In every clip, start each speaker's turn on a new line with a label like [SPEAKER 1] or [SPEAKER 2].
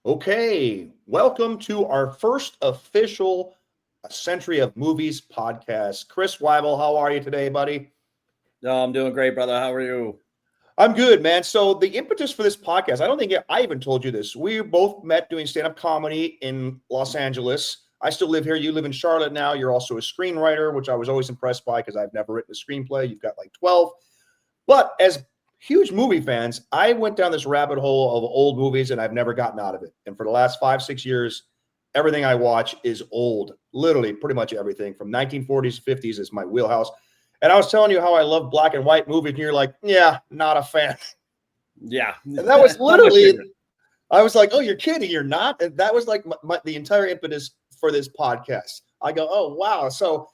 [SPEAKER 1] Okay, welcome to our first official Century of Movies podcast. Chris Weibel, how are you today, buddy?
[SPEAKER 2] No, I'm doing great, brother. How are you?
[SPEAKER 1] I'm good, man. So the impetus for this podcast, I don't think I even told you this. We both met doing stand-up comedy in Los Angeles. I still live here. You live in Charlotte now. You're also a screenwriter, which I was always impressed by because I've never written a screenplay. You've got like 12. But as huge movie fans, I went down this rabbit hole of old movies and I've never gotten out of it. And for the last 5, 6 years, everything I watch is old. Literally, pretty much everything from 1940s, 50s is my wheelhouse. And I was telling you how I love black and white movies, and you're like, yeah, not a fan.
[SPEAKER 2] Yeah,
[SPEAKER 1] And that was
[SPEAKER 2] not my
[SPEAKER 1] literally,
[SPEAKER 2] favorite.
[SPEAKER 1] I was like, oh, you're kidding. You're not. And that was like the entire impetus for this podcast. I go, oh, wow. So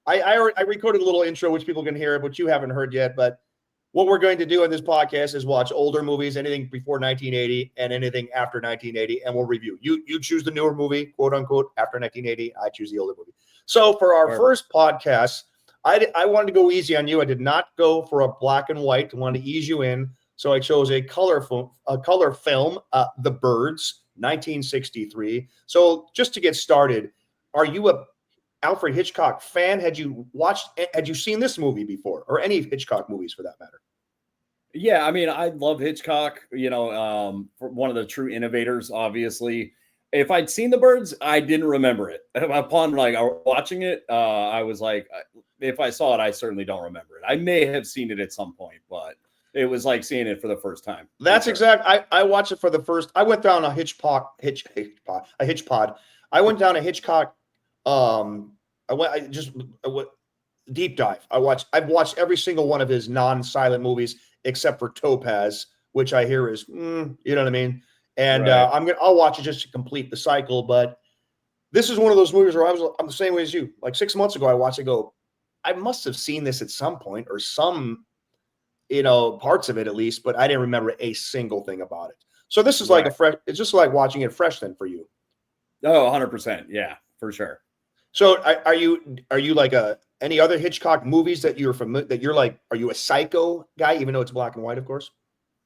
[SPEAKER 1] I recorded a little intro, which people can hear, but you haven't heard yet. But what we're going to do in this podcast is watch older movies, anything before 1980 and anything after 1980, and we'll review. You choose the newer movie, quote unquote, after 1980. I choose the older movie. So for our first podcast, I wanted to go easy on you. I did not go for a black and white. I wanted to ease you in. So I chose a color film, The Birds, 1963. So just to get started, are you a Alfred Hitchcock fan? Had you seen this movie before, or any Hitchcock movies for that matter?
[SPEAKER 2] Yeah, I mean, I love Hitchcock. For one of the true innovators, obviously. If I'd seen the birds, I didn't remember it. Upon watching it, I was like, if I saw it, I certainly don't remember it. I may have seen it at some point, but it was like seeing it for the first time.
[SPEAKER 1] That's exact. I watched it for the first. I went down a Hitchpod. I went down a Hitchcock. I went deep dive. I've watched every single one of his non-silent movies except for Topaz, which I hear is, you know what I mean. And
[SPEAKER 2] Right.
[SPEAKER 1] I'll watch it just to complete the cycle. But this is one of those movies where I'm the same way as you. Like 6 months ago, I watched it. Go, I must have seen this at some point or some, parts of it at least, but I didn't remember a single thing about it. So this is like
[SPEAKER 2] Right.
[SPEAKER 1] a fresh. It's just like watching it fresh then for you.
[SPEAKER 2] Oh, 100%. Yeah, for sure.
[SPEAKER 1] So are you like any other Hitchcock movies that you're familiar that you're like? Are you a Psycho guy, even though it's black and white, of course?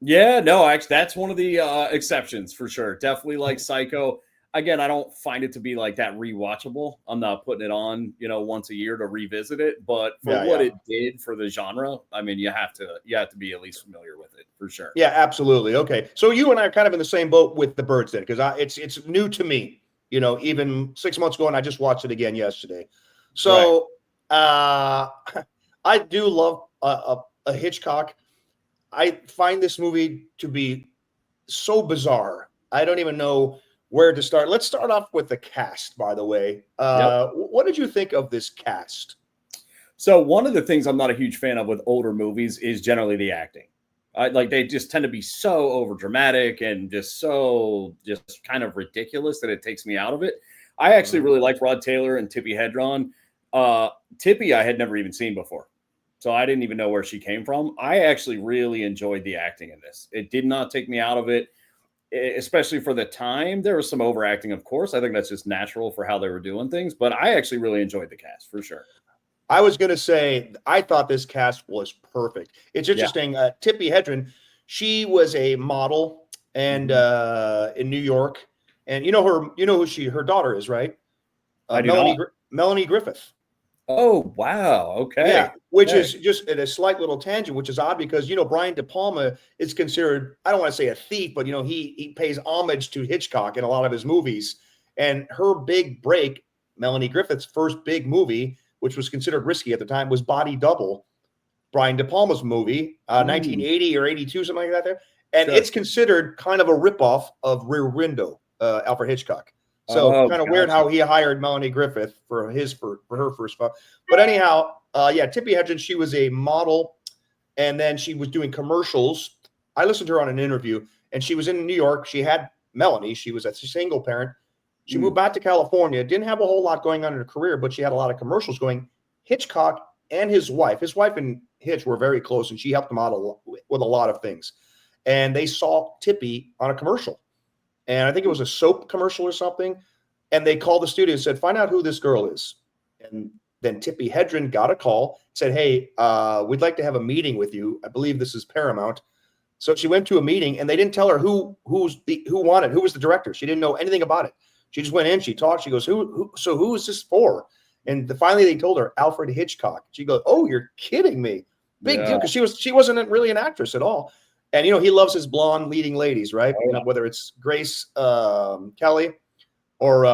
[SPEAKER 2] Yeah, no, actually, that's one of the exceptions for sure. Definitely like Psycho. Again, I don't find it to be like that rewatchable. I'm not putting it on, once a year to revisit it. But for
[SPEAKER 1] Yeah,
[SPEAKER 2] what
[SPEAKER 1] yeah.
[SPEAKER 2] it did for the genre, I mean, you have to be at least familiar with it for sure.
[SPEAKER 1] Yeah, absolutely. Okay, so you and I are kind of in the same boat with the birds then, because it's new to me. Even 6 months ago, and I just watched it again yesterday.
[SPEAKER 2] Right.
[SPEAKER 1] So I do love a Hitchcock. I find this movie to be so bizarre. I don't even know where to start. Let's start off with the cast, by the way.
[SPEAKER 2] Yep.
[SPEAKER 1] What did you think of this cast?
[SPEAKER 2] So one of the things I'm not a huge fan of with older movies is generally the acting. Like they just tend to be so over dramatic and just kind of ridiculous that it takes me out of it. I actually
[SPEAKER 1] Mhm.
[SPEAKER 2] really like Rod Taylor and Tippi Hedren. Tippi I had never even seen before, so I didn't even know where she came from. I actually really enjoyed the acting in this. It did not take me out of it, especially for the time. There was some overacting, of course. I think that's just natural for how they were doing things, but I actually really enjoyed the cast for sure.
[SPEAKER 1] I was going to say, I thought this cast was perfect. It's
[SPEAKER 2] Yeah.
[SPEAKER 1] interesting. Tippi Hedren, she was a model and
[SPEAKER 2] Mhm.
[SPEAKER 1] in New York, and you know her. You know who her daughter is, right?
[SPEAKER 2] I do
[SPEAKER 1] Melanie
[SPEAKER 2] not.
[SPEAKER 1] Melanie Griffith.
[SPEAKER 2] Oh, wow.
[SPEAKER 1] Yeah,
[SPEAKER 2] Okay.
[SPEAKER 1] which
[SPEAKER 2] Okay.
[SPEAKER 1] is just at a slight little tangent, which is odd because Brian De Palma is considered, I don't want to say a thief, but he pays homage to Hitchcock in a lot of his movies. And her big break, Melanie Griffith's first big movie, which was considered risky at the time, was Body Double, Brian De Palma's movie,
[SPEAKER 2] Mm,
[SPEAKER 1] 1980 or 82, something like that. There, and
[SPEAKER 2] sure.
[SPEAKER 1] it's considered kind of a ripoff of Rear Window, Alfred Hitchcock. So
[SPEAKER 2] Oh,
[SPEAKER 1] kind of weird
[SPEAKER 2] gotcha.
[SPEAKER 1] how he hired Melanie Griffith for her first film. But anyhow, yeah, Tippi Hedren, she was a model, and then she was doing commercials. I listened to her on an interview, and she was in New York. She had Melanie. She was a single parent. She moved
[SPEAKER 2] Mm,
[SPEAKER 1] back to California. Didn't have a whole lot going on in her career, but she had a lot of commercials going. Hitchcock and his wife and Hitch were very close, and she helped him out with a lot of things. And they saw Tippi on a commercial, and I think it was a soap commercial or something. And they called the studio and said, "Find out who this girl is." And then Tippi Hedren got a call, said, "Hey, we'd like to have a meeting with you. I believe this is Paramount. So she went to a meeting and they didn't tell her who was the director. She didn't know anything about it. She just went in, she talked, she goes, who is this for? And finally they told her Alfred Hitchcock. She goes, oh, you're kidding me. Big deal, because she wasn't really an actress at all. And he loves his blonde leading ladies, right? Whether it's Grace Kelly or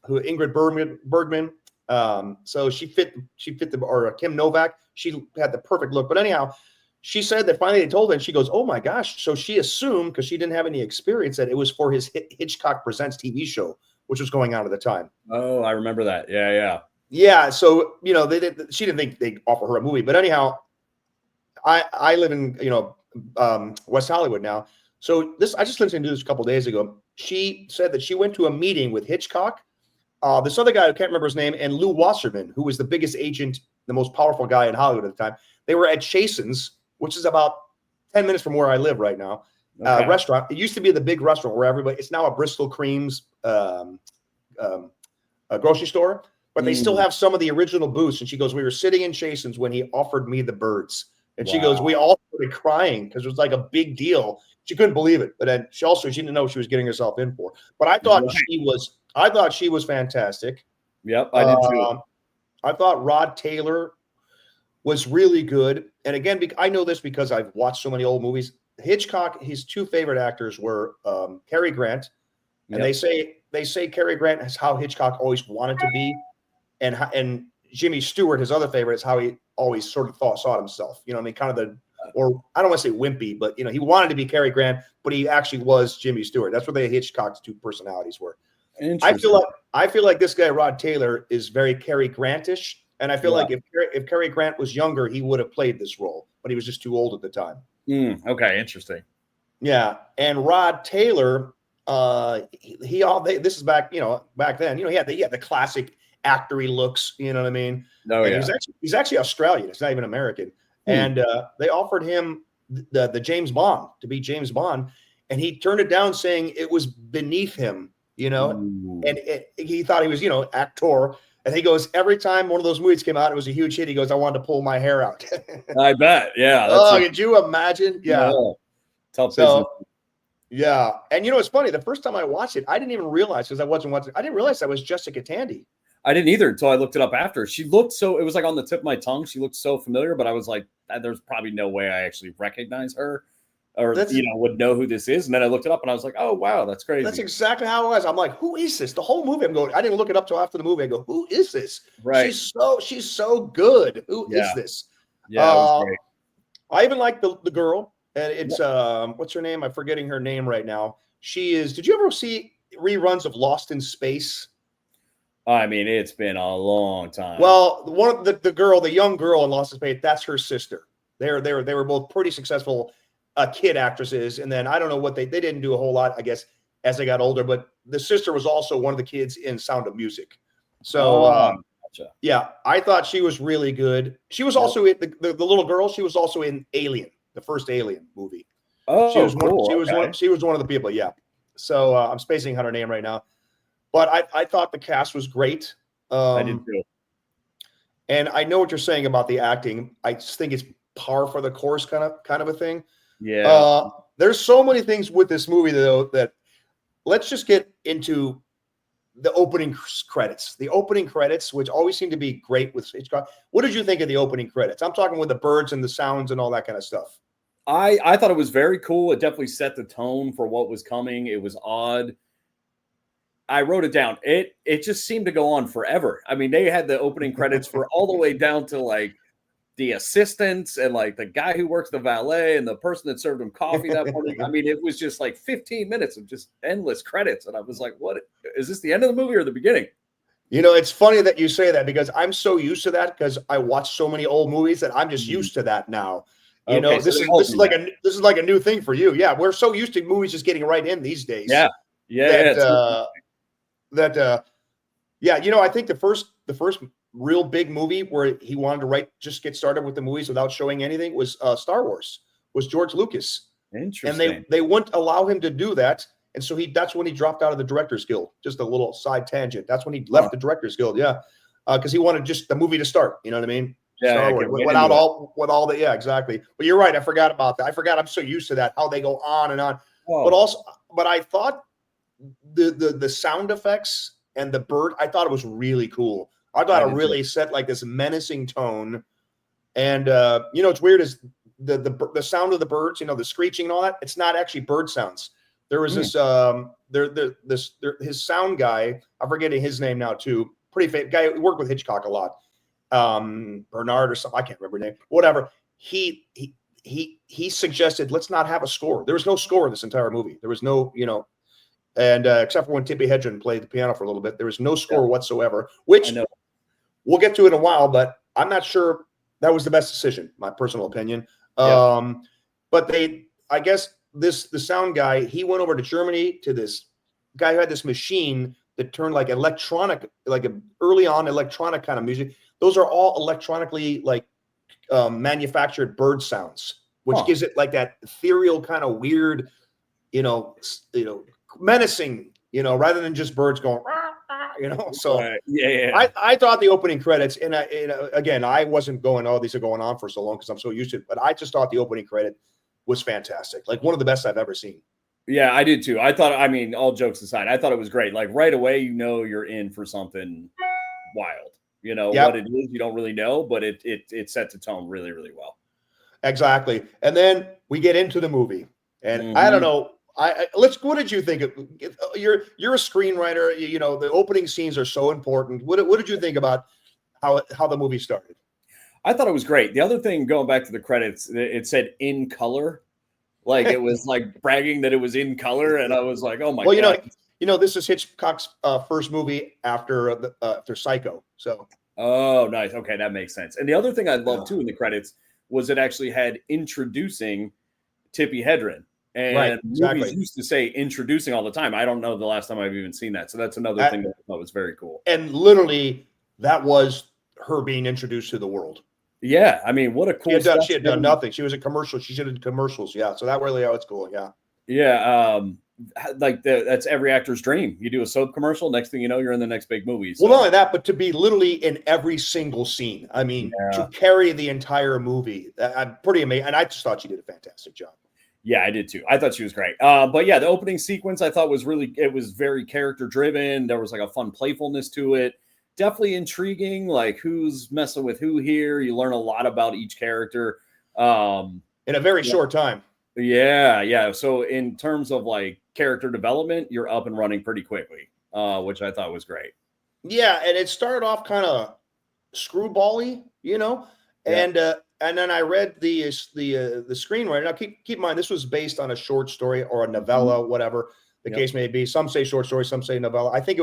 [SPEAKER 1] Ingrid Bergman. So she fit or Kim Novak. She had the perfect look. But anyhow, she said that finally they told her, and she goes, oh my gosh. So she assumed, because she didn't have any experience, that it was for his Hitchcock Presents TV show, which was going on at the time.
[SPEAKER 2] Oh, I remember that. Yeah.
[SPEAKER 1] Yeah. So, she didn't think they'd offer her a movie. But anyhow, I live in, West Hollywood now. So I just listened to this a couple of days ago. She said that she went to a meeting with Hitchcock, this other guy, I can't remember his name, and Lou Wasserman, who was the biggest agent, the most powerful guy in Hollywood at the time. They were at Chasen's, which is about 10 minutes from where I live right now. Restaurant. It used to be the big restaurant where it's now a Bristol Creams a grocery store, but they still have some of the original booths. And she goes, we were sitting in Chasen's when he offered me the birds. And she goes, we all started crying because it was like a big deal. She couldn't believe it. But then she didn't know what she was getting herself in for. But I thought she was fantastic.
[SPEAKER 2] Yep, I did too.
[SPEAKER 1] I thought Rod Taylor was really good. And again, I know this because I've watched so many old movies. Hitchcock, his two favorite actors were Cary Grant, and they say Cary Grant is how Hitchcock always wanted to be, and Jimmy Stewart, his other favorite, is how he always sort of saw himself. You know what I mean? Kind of or I don't want to say wimpy, but he wanted to be Cary Grant, but he actually was Jimmy Stewart. That's what Hitchcock's two personalities were. I feel like this guy Rod Taylor is very Cary Grantish, and I feel like if Cary Grant was younger, he would have played this role, but he was just too old at the time.
[SPEAKER 2] Okay, interesting.
[SPEAKER 1] Yeah, and Rod Taylor, this is back then. He had the classic actory looks. You know what I mean?
[SPEAKER 2] No, yeah.
[SPEAKER 1] He's actually Australian. It's not even American. And they offered him the James Bond to be James Bond, and he turned it down, saying it was beneath him. And he thought he was actor. And he goes, every time one of those movies came out, it was a huge hit. He goes, I wanted to pull my hair out.
[SPEAKER 2] I bet. Yeah.
[SPEAKER 1] Could you imagine? Yeah.
[SPEAKER 2] Tough business.
[SPEAKER 1] Yeah. And it's funny. The first time I watched it, I didn't even realize, because I wasn't watching. I didn't realize that was Jessica Tandy.
[SPEAKER 2] I didn't either until I looked it up after. She looked it was like on the tip of my tongue. She looked so familiar, but I was like, there's probably no way I actually recognize her or, would know who this is. And then I looked it up and I was like, oh, wow, that's crazy.
[SPEAKER 1] That's exactly how it was. I'm like, who is this? The whole movie, I'm going, I didn't look it up till after the movie. I go, who is this?
[SPEAKER 2] Right.
[SPEAKER 1] She's so good. Who is this?
[SPEAKER 2] Yeah, it was great.
[SPEAKER 1] I even like the girl. And it's, what's her name? I'm forgetting her name right now. Did you ever see reruns of Lost in Space?
[SPEAKER 2] I mean, it's been a long time.
[SPEAKER 1] Well, one of the young girl in Lost in Space, that's her sister. They were both pretty successful kid actresses, and then I don't know what they didn't do a whole lot, I guess, as they got older. But the sister was also one of the kids in Sound of Music. So
[SPEAKER 2] gotcha.
[SPEAKER 1] Yeah, I thought she was really good. She was also in the little girl. She was also in Alien, the first Alien movie.
[SPEAKER 2] Oh,
[SPEAKER 1] she was
[SPEAKER 2] cool.
[SPEAKER 1] She was one of the people. Yeah. So I'm spacing on her name right now, but I thought the cast was great.
[SPEAKER 2] I did too.
[SPEAKER 1] And I know what you're saying about the acting. I just think it's par for the course kind of a thing.
[SPEAKER 2] Yeah.
[SPEAKER 1] There's so many things with this movie though that let's just get into the opening credits. The opening credits, which always seem to be great with Hitchcock. What did you think of the opening credits? I'm talking with the birds and the sounds and all that kind of stuff.
[SPEAKER 2] I thought it was very cool. It definitely set the tone for what was coming. It was odd. I wrote it down. It just seemed to go on forever. I mean, they had the opening credits for all the way down to like the assistants and like the guy who works the valet and the person that served him coffee that morning. I mean, it was just like 15 minutes of just endless credits. And I was like, what is this, the end of the movie or the beginning?
[SPEAKER 1] It's funny that you say that because I'm so used to that because I watch so many old movies that I'm just used to that now. This is like a new thing for you. Yeah, we're so used to movies just getting right in these days.
[SPEAKER 2] Yeah.
[SPEAKER 1] I think the first real big movie where he wanted to get started with the movies without showing anything was Star Wars, was George Lucas.
[SPEAKER 2] Interesting.
[SPEAKER 1] And they wouldn't allow him to do that. And so that's when he dropped out of the Directors Guild. Just a little side tangent. That's when he left the Directors Guild. Yeah. Because he wanted just the movie to start. You know what I mean? Star
[SPEAKER 2] Yeah,
[SPEAKER 1] Wars
[SPEAKER 2] get right
[SPEAKER 1] without
[SPEAKER 2] into it.
[SPEAKER 1] all the exactly. But you're right. I forgot about that. I forgot. I'm so used to that how they go on and on. But
[SPEAKER 2] Oh,
[SPEAKER 1] also, but I thought the sound effects and the bird. I thought it was really cool. I thought
[SPEAKER 2] I
[SPEAKER 1] it
[SPEAKER 2] did too.
[SPEAKER 1] really set like this menacing tone. And it's weird is the sound of the birds. The screeching and all that. It's not actually bird sounds. There was
[SPEAKER 2] Hmm.
[SPEAKER 1] his sound guy. I'm forgetting his name now too. Pretty famous guy. Who worked with Hitchcock a lot. Bernard or something. I can't remember his name. Whatever. He suggested let's not have a score. There was no score in this entire movie. There was no, and except for when Tippi Hedren played the piano for a little bit, there was no
[SPEAKER 2] Yeah,
[SPEAKER 1] score whatsoever.
[SPEAKER 2] I
[SPEAKER 1] Which
[SPEAKER 2] know.
[SPEAKER 1] we'll get to in a while, but I'm not sure that was the best decision. My personal opinion.
[SPEAKER 2] Yeah.
[SPEAKER 1] But I guess the sound guy, he went over to Germany to this guy who had this machine that turned like electronic, like a early on electronic kind of music. Those are all electronically like manufactured bird sounds, which
[SPEAKER 2] Huh.
[SPEAKER 1] gives it like that ethereal kind of weird, menacing, rather than just birds going, "Rah, rah," So
[SPEAKER 2] Right. Yeah.
[SPEAKER 1] I thought the opening credits, and again, I wasn't going, oh, these are going on for so long because I'm so used to it, but I just thought the opening credit was fantastic, like one of the best I've ever seen.
[SPEAKER 2] Yeah, I did too. I mean, all jokes aside, I thought it was great. Like right away, you're in for something wild. What
[SPEAKER 1] Yep,
[SPEAKER 2] it is, you don't really know, but it sets the tone really, really well.
[SPEAKER 1] exactly. And then we get into the movie, and I don't
[SPEAKER 2] Hmm.
[SPEAKER 1] know. What did you think? You're a screenwriter. The opening scenes are so important. What did you think about how the movie started?
[SPEAKER 2] I thought it was great. The other thing, going back to the credits, it said in color. Like it was like bragging that it was in color, and I was like, "Oh my
[SPEAKER 1] Well,
[SPEAKER 2] god!"
[SPEAKER 1] this is Hitchcock's first movie after Psycho. So
[SPEAKER 2] Oh, nice. Okay, that makes sense. And the other thing I
[SPEAKER 1] yeah.
[SPEAKER 2] loved too in the credits was it actually had introducing Tippi Hedren.
[SPEAKER 1] Right,
[SPEAKER 2] And movies
[SPEAKER 1] exactly.
[SPEAKER 2] used to say introducing all the time. I don't know the last time I've even seen that. So that's another thing
[SPEAKER 1] That,
[SPEAKER 2] that I thought was very cool.
[SPEAKER 1] and literally, that was her being introduced to the world.
[SPEAKER 2] Yeah, I mean, what a cool step.
[SPEAKER 1] She had done nothing. She was in commercials. She did commercials. Yeah, so that really, it's cool. Yeah.
[SPEAKER 2] Yeah, like that's every actor's dream. You do a soap commercial, next thing you know, you're in the next big movie.
[SPEAKER 1] Well, not
[SPEAKER 2] So
[SPEAKER 1] only that, but to be literally in every single scene. I mean, to
[SPEAKER 2] yeah,
[SPEAKER 1] carry the entire movie, I'm pretty amazed. And I just thought she did a fantastic job.
[SPEAKER 2] yeah, I did too. I thought she was great. But yeah, the opening sequence I thought was it was very character driven. There was like a fun playfulness to it. Definitely intriguing. Like who's messing with who here. You learn a lot about each character.
[SPEAKER 1] In a very
[SPEAKER 2] Yeah,
[SPEAKER 1] short time.
[SPEAKER 2] yeah. So in terms of like character development, you're up and running pretty quickly, which I thought was great.
[SPEAKER 1] Yeah, and it started off kind of screwbally.
[SPEAKER 2] Yeah.
[SPEAKER 1] And then I read the screenwriter. Now keep in mind this was based on a short story or a
[SPEAKER 2] Mhm.
[SPEAKER 1] novella, whatever the
[SPEAKER 2] Yep.
[SPEAKER 1] case may be. Some say short story, some say novella. I think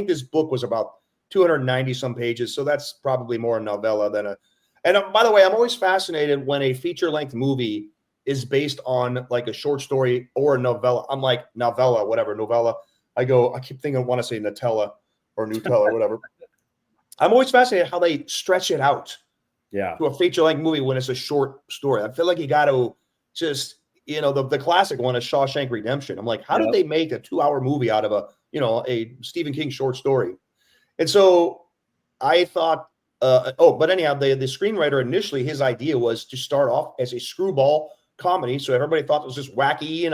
[SPEAKER 1] this book was about 290 some pages, so that's probably more a novella than a. And by the way, I'm always fascinated when a feature length movie is based on like a short story or a novella. I'm like novella, whatever novella. I keep thinking I want to say Nutella or Nutella or whatever. I'm always fascinated how they stretch it out
[SPEAKER 2] Yeah.
[SPEAKER 1] to a feature length movie when it's a short story. I feel like you got to just, the classic one is Shawshank Redemption. I'm like, how did
[SPEAKER 2] Yep.
[SPEAKER 1] they make a 2 hour movie out of a Stephen King short story? And so I thought, but anyhow, the screenwriter initially, his idea was to start off as a screwball comedy. So everybody thought it was just wacky,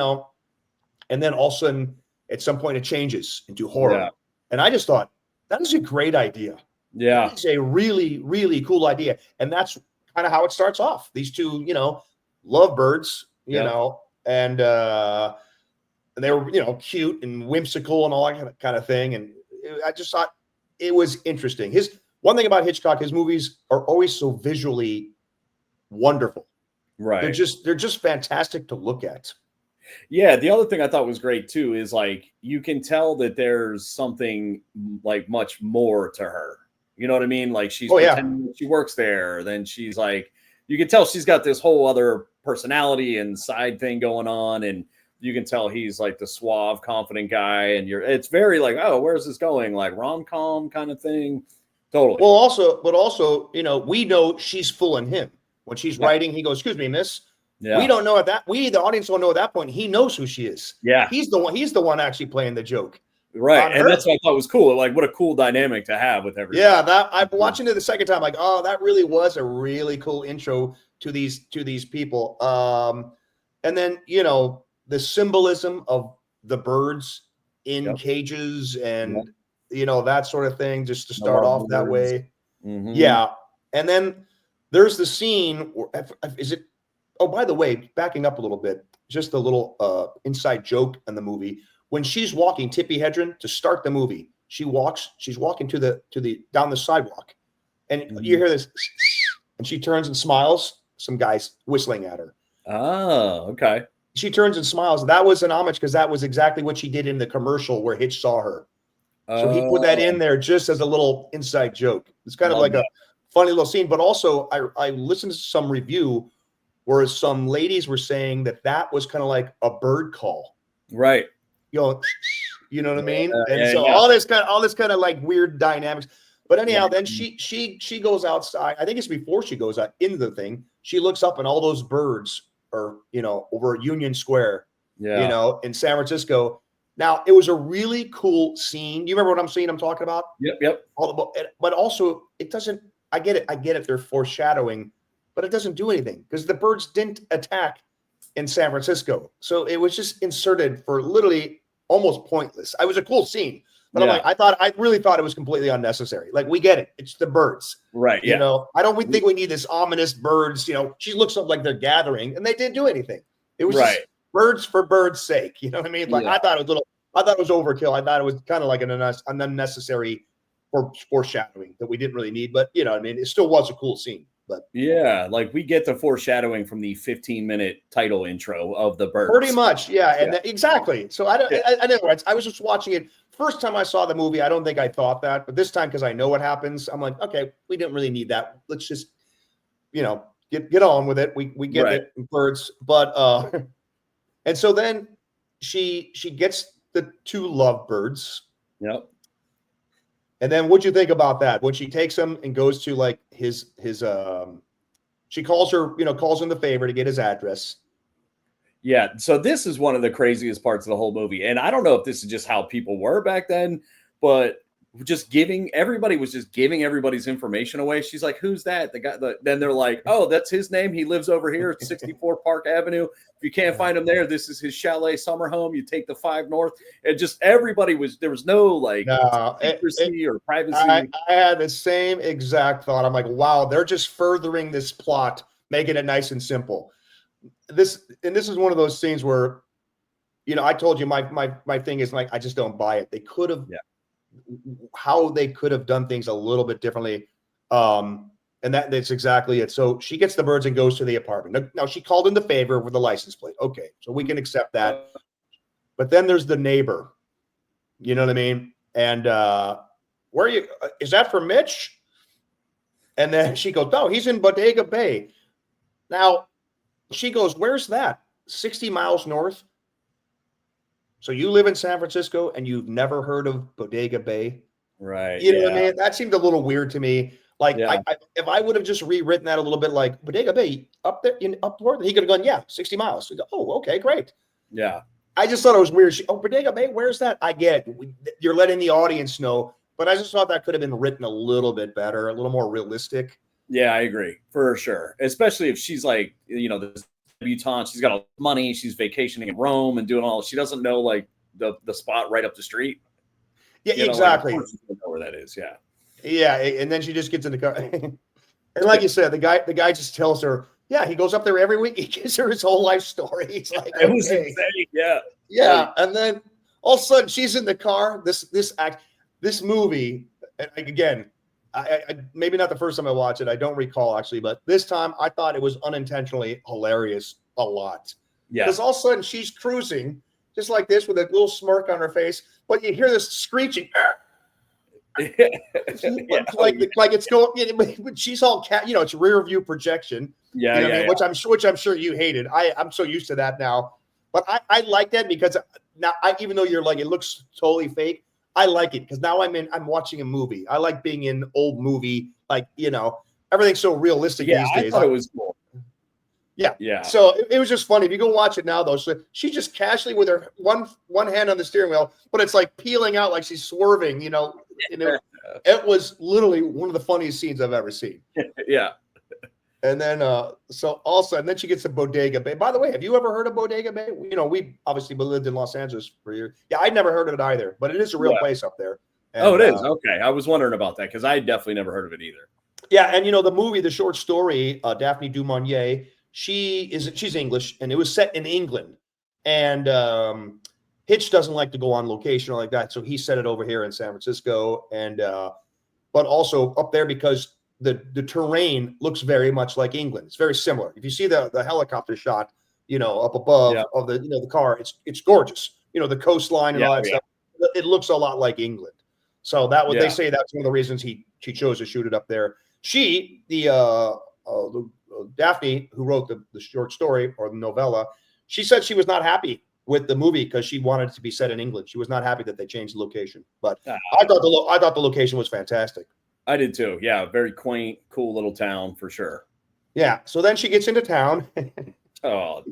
[SPEAKER 1] and then all of a sudden, at some point, it changes into
[SPEAKER 2] Yeah.
[SPEAKER 1] horror. And I just thought, that is a great idea. That
[SPEAKER 2] Yeah.
[SPEAKER 1] is a really, really cool idea. And that's kind of how it starts off. These two, lovebirds,
[SPEAKER 2] Yep.
[SPEAKER 1] and they were, cute and whimsical and all that kind of thing. And I just thought it was interesting. His one thing about Hitchcock, his movies are always so visually wonderful. They're
[SPEAKER 2] Right.
[SPEAKER 1] just fantastic to look at.
[SPEAKER 2] Yeah, the other thing I thought was great too is like you can tell that there's something like much more to her. You know what I mean? Like she's
[SPEAKER 1] Oh yeah.
[SPEAKER 2] pretending that she works there, then she's like you can tell she's got this whole other personality and side thing going on, and you can tell he's like the suave, confident guy, and it's very like, oh, where's this going? Like rom-com kind of thing. Totally.
[SPEAKER 1] Well, also, we know she's fooling him when she's
[SPEAKER 2] Yeah.
[SPEAKER 1] writing. He goes, "Excuse me, miss." We
[SPEAKER 2] Yeah.
[SPEAKER 1] don't know at that. We, the audience, don't know at that point. He knows who she is.
[SPEAKER 2] Yeah.
[SPEAKER 1] He's the one. He's the one actually playing the joke.
[SPEAKER 2] Right.
[SPEAKER 1] on
[SPEAKER 2] And
[SPEAKER 1] her.
[SPEAKER 2] that's what I thought was cool. Like, what a cool dynamic to have with everybody.
[SPEAKER 1] Yeah, that I'm watching it the second time, like, oh, that really was a really cool intro to these people. And then the symbolism of the birds in
[SPEAKER 2] Yep.
[SPEAKER 1] cages and
[SPEAKER 2] Yep.
[SPEAKER 1] that sort of thing, just to
[SPEAKER 2] The
[SPEAKER 1] start off that
[SPEAKER 2] lovebirds.
[SPEAKER 1] way.
[SPEAKER 2] Mhm.
[SPEAKER 1] Yeah, and then there's the scene. Is it? Oh, by the way, backing up a little bit, just a little inside joke in the movie. When she's walking, Tippi Hedren, to start the movie, she's walking to the down the sidewalk, and you hear this, and she turns and smiles. Some guys whistling at her.
[SPEAKER 2] Oh, okay.
[SPEAKER 1] She turns and smiles. That was an homage because that was exactly what she did in the commercial where Hitch saw her. So he put that in there just as a little inside joke. It's kind of like a funny little scene. But also, I listened to some review where some ladies were saying that was kind of like a bird call.
[SPEAKER 2] Right.
[SPEAKER 1] You know what I mean? And
[SPEAKER 2] yeah,
[SPEAKER 1] so
[SPEAKER 2] yeah.
[SPEAKER 1] all this kind of like weird dynamics. But anyhow, then she goes outside. I think it's before she goes out into the thing. She looks up and all those birds are, over Union Square, in San Francisco. Now, it was a really cool scene. Do you remember what I'm talking about?
[SPEAKER 2] Yep.
[SPEAKER 1] But also, it doesn't, I get it. They're foreshadowing, but it doesn't do anything because the birds didn't attack in San Francisco. So it was just inserted for literally almost pointless. It was a cool scene, but I really thought it was completely unnecessary. Like, we get it. It's the birds.
[SPEAKER 2] Right. Yeah.
[SPEAKER 1] I don't think we need this ominous birds. She looks up like they're gathering and they didn't do anything. It was just birds for birds' sake. You know what I mean? Like, I thought it was overkill. I thought it was kind of like an unnecessary foreshadowing that we didn't really need, but it still was a cool scene. But
[SPEAKER 2] yeah, like we get the foreshadowing from the 15-minute title intro of the birds.
[SPEAKER 1] Pretty much, yeah, and exactly. So in other words, I was just watching it. First time I saw the movie, I don't think I thought that, but this time, because I know what happens, I'm like, okay, we didn't really need that. Let's just, get on with it. We get it, birds, but and so then she gets the two lovebirds.
[SPEAKER 2] Yep.
[SPEAKER 1] And then what'd you think about that? When she takes him and goes to like his she calls him the favor to get his address.
[SPEAKER 2] Yeah. So this is one of the craziest parts of the whole movie. And I don't know if this is just how people were back then, but everybody was just giving everybody's information away. She's like, who's that? The guy, then they're like, oh, that's his name. He lives over here at 64 Park Avenue. If you can't find him there, this is his chalet summer home. You take the 5 North. And just everybody there was no secrecy or privacy.
[SPEAKER 1] I had the same exact thought. I'm like, wow, they're just furthering this plot, making it nice and simple. This is one of those scenes where, I told you my thing is like, I just don't buy it. They could have, how they could have done things a little bit differently. And that's exactly it. So she gets the birds and goes to the apartment. Now she called in the favor with the license plate. Okay. So we can accept that. But then there's the neighbor, you know what I mean? And, where are you? Is that for Mitch? And then she goes, no, he's in Bodega Bay. Now she goes, where's that? 60 miles north. So you live in San Francisco and you've never heard of Bodega Bay?
[SPEAKER 2] Right.
[SPEAKER 1] You know what I mean? That seemed a little weird to me. Like, if I would have just rewritten that a little bit, like Bodega Bay up there, up north, he could have gone, 60 miles. We go, oh, okay, great.
[SPEAKER 2] Yeah.
[SPEAKER 1] I just thought it was weird. Bodega Bay, where's that? I get it. You're letting the audience know, but I just thought that could have been written a little bit better, a little more realistic.
[SPEAKER 2] Yeah, I agree for sure. Especially if she's like, this debutante, she's got all the money, she's vacationing in Rome and doing all. She doesn't know like the spot right up the street.
[SPEAKER 1] Yeah, exactly.
[SPEAKER 2] Like, know where that is. Yeah.
[SPEAKER 1] Yeah, and then she just gets in the car, and like you said, the guy just tells her, yeah, he goes up there every week. He gives her his whole life story. He's like,
[SPEAKER 2] it was insane.
[SPEAKER 1] Yeah, and then all of a sudden she's in the car. This movie, and again, I maybe not the first time I watched it. I don't recall actually, but this time I thought it was unintentionally hilarious a lot.
[SPEAKER 2] Yeah,
[SPEAKER 1] because all of a sudden she's cruising just like this with a little smirk on her face, but you hear this screeching. like it's going. She's all cat. It's rear view projection.
[SPEAKER 2] Yeah,
[SPEAKER 1] which I'm sure you hated. I'm so used to that now, but I like that because now even though you're like it looks totally fake, I like it because now I'm watching a movie. I like being in old movie, everything's so realistic these days.
[SPEAKER 2] I thought it was cool.
[SPEAKER 1] Yeah.
[SPEAKER 2] Yeah.
[SPEAKER 1] So it was just funny. If you go watch it now, though, so she just casually with her one hand on the steering wheel, but it's like peeling out like she's swerving, you know. And it was literally one of the funniest scenes I've ever seen.
[SPEAKER 2] Yeah.
[SPEAKER 1] And then so also, and then she gets to Bodega Bay. By the way, have you ever heard of Bodega Bay? You know, we obviously lived in Los Angeles for years. Yeah, I'd never heard of it either, but it is a real place up there. And,
[SPEAKER 2] oh, it is. Okay. I was wondering about that because I definitely never heard of it either.
[SPEAKER 1] Yeah, and you know, the movie, the short story, Daphne du Maurier, she's English, and it was set in England. And Hitch doesn't like to go on location or like that, so he set it over here in San Francisco, and but also up there because the terrain looks very much like England. It's very similar. If you see the helicopter shot, you know, up above of the the car, it's gorgeous. You know, the coastline and all that stuff. It looks a lot like England. So that was they say that's one of the reasons she chose to shoot it up there. She, Daphne, who wrote the short story or the novella, she said she was not happy with the movie because she wanted it to be set in England. She was not happy that they changed the location, but I thought the location was fantastic.
[SPEAKER 2] I did too. Yeah, very quaint, cool little town for sure.
[SPEAKER 1] Yeah. So then she gets into town.
[SPEAKER 2] Oh,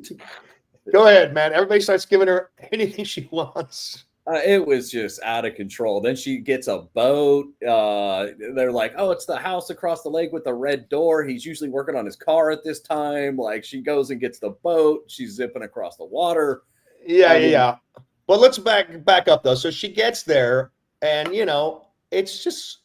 [SPEAKER 1] go ahead, man. Everybody starts giving her anything she wants.
[SPEAKER 2] It was just out of control. Then she gets a boat. They're like, "Oh, it's the house across the lake with the red door. He's usually working on his car at this time." Like she goes and gets the boat. She's zipping across the water.
[SPEAKER 1] Yeah. But let's back up though. So she gets there, and you know, it's just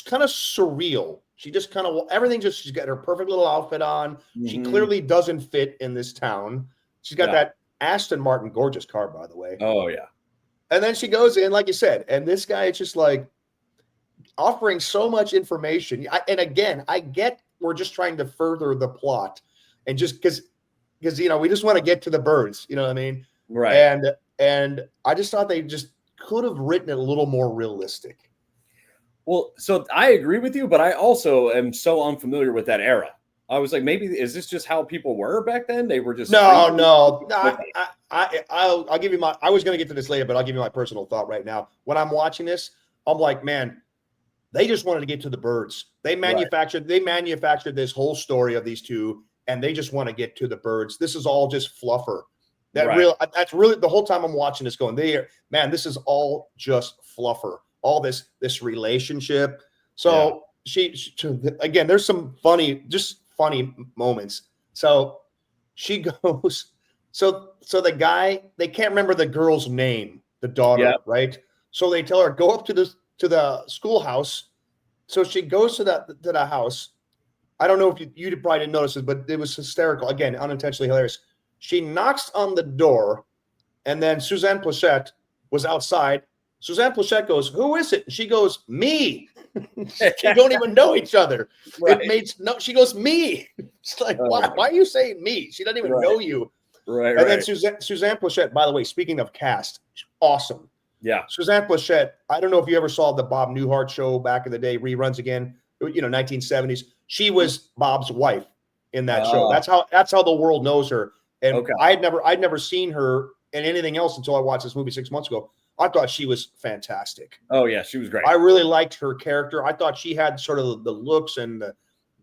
[SPEAKER 1] kind of surreal. She just kind of she's got her perfect little outfit on. Mm-hmm. She clearly doesn't fit in this town. She's got that Aston Martin, gorgeous car, by the way.
[SPEAKER 2] Oh yeah.
[SPEAKER 1] And then she goes in, like you said, and this guy is just like offering so much information. And again, I get we're just trying to further the plot, and just because you know we just want to get to the birds, you know what I mean?
[SPEAKER 2] Right.
[SPEAKER 1] And I just thought they just could have written it a little more realistic.
[SPEAKER 2] Well, so I agree with you, but I also am so unfamiliar with that era. I was like, maybe is this just how people were back then? They were just
[SPEAKER 1] no. I'll give you my. I was going to get to this later, but I'll give you my personal thought right now. When I'm watching this, I'm like, man, they just wanted to get to the birds. They manufactured this whole story of these two, and they just want to get to the birds. This is all just fluffer. That's really the whole time I'm watching this going, this is all just fluffer. All this relationship. So she again, there's some funny moments. So she goes, so the guy, they can't remember the girl's name, the daughter, right? So they tell her, go up to the schoolhouse. So she goes to the house. I don't know if you probably didn't notice it, but it was hysterical. Again, unintentionally hilarious. She knocks on the door, and then Suzanne Pleshette was outside. Suzanne Pleshette goes, "Who is it?" And she goes, "Me." They don't even know each other. Right. She goes, "Me." It's like, why are you saying me? She doesn't even know you.
[SPEAKER 2] Right.
[SPEAKER 1] And then Suzanne Pleshette, by the way, speaking of cast, awesome.
[SPEAKER 2] Yeah.
[SPEAKER 1] Suzanne Pleshette, I don't know if you ever saw the Bob Newhart show back in the day, reruns again, 1970s. She was Bob's wife in that show. That's how the world knows her. And I'd never seen her in anything else until I watched this movie 6 months ago. I thought she was fantastic.
[SPEAKER 2] Oh yeah, she was great.
[SPEAKER 1] I really liked her character. I thought she had sort of the looks and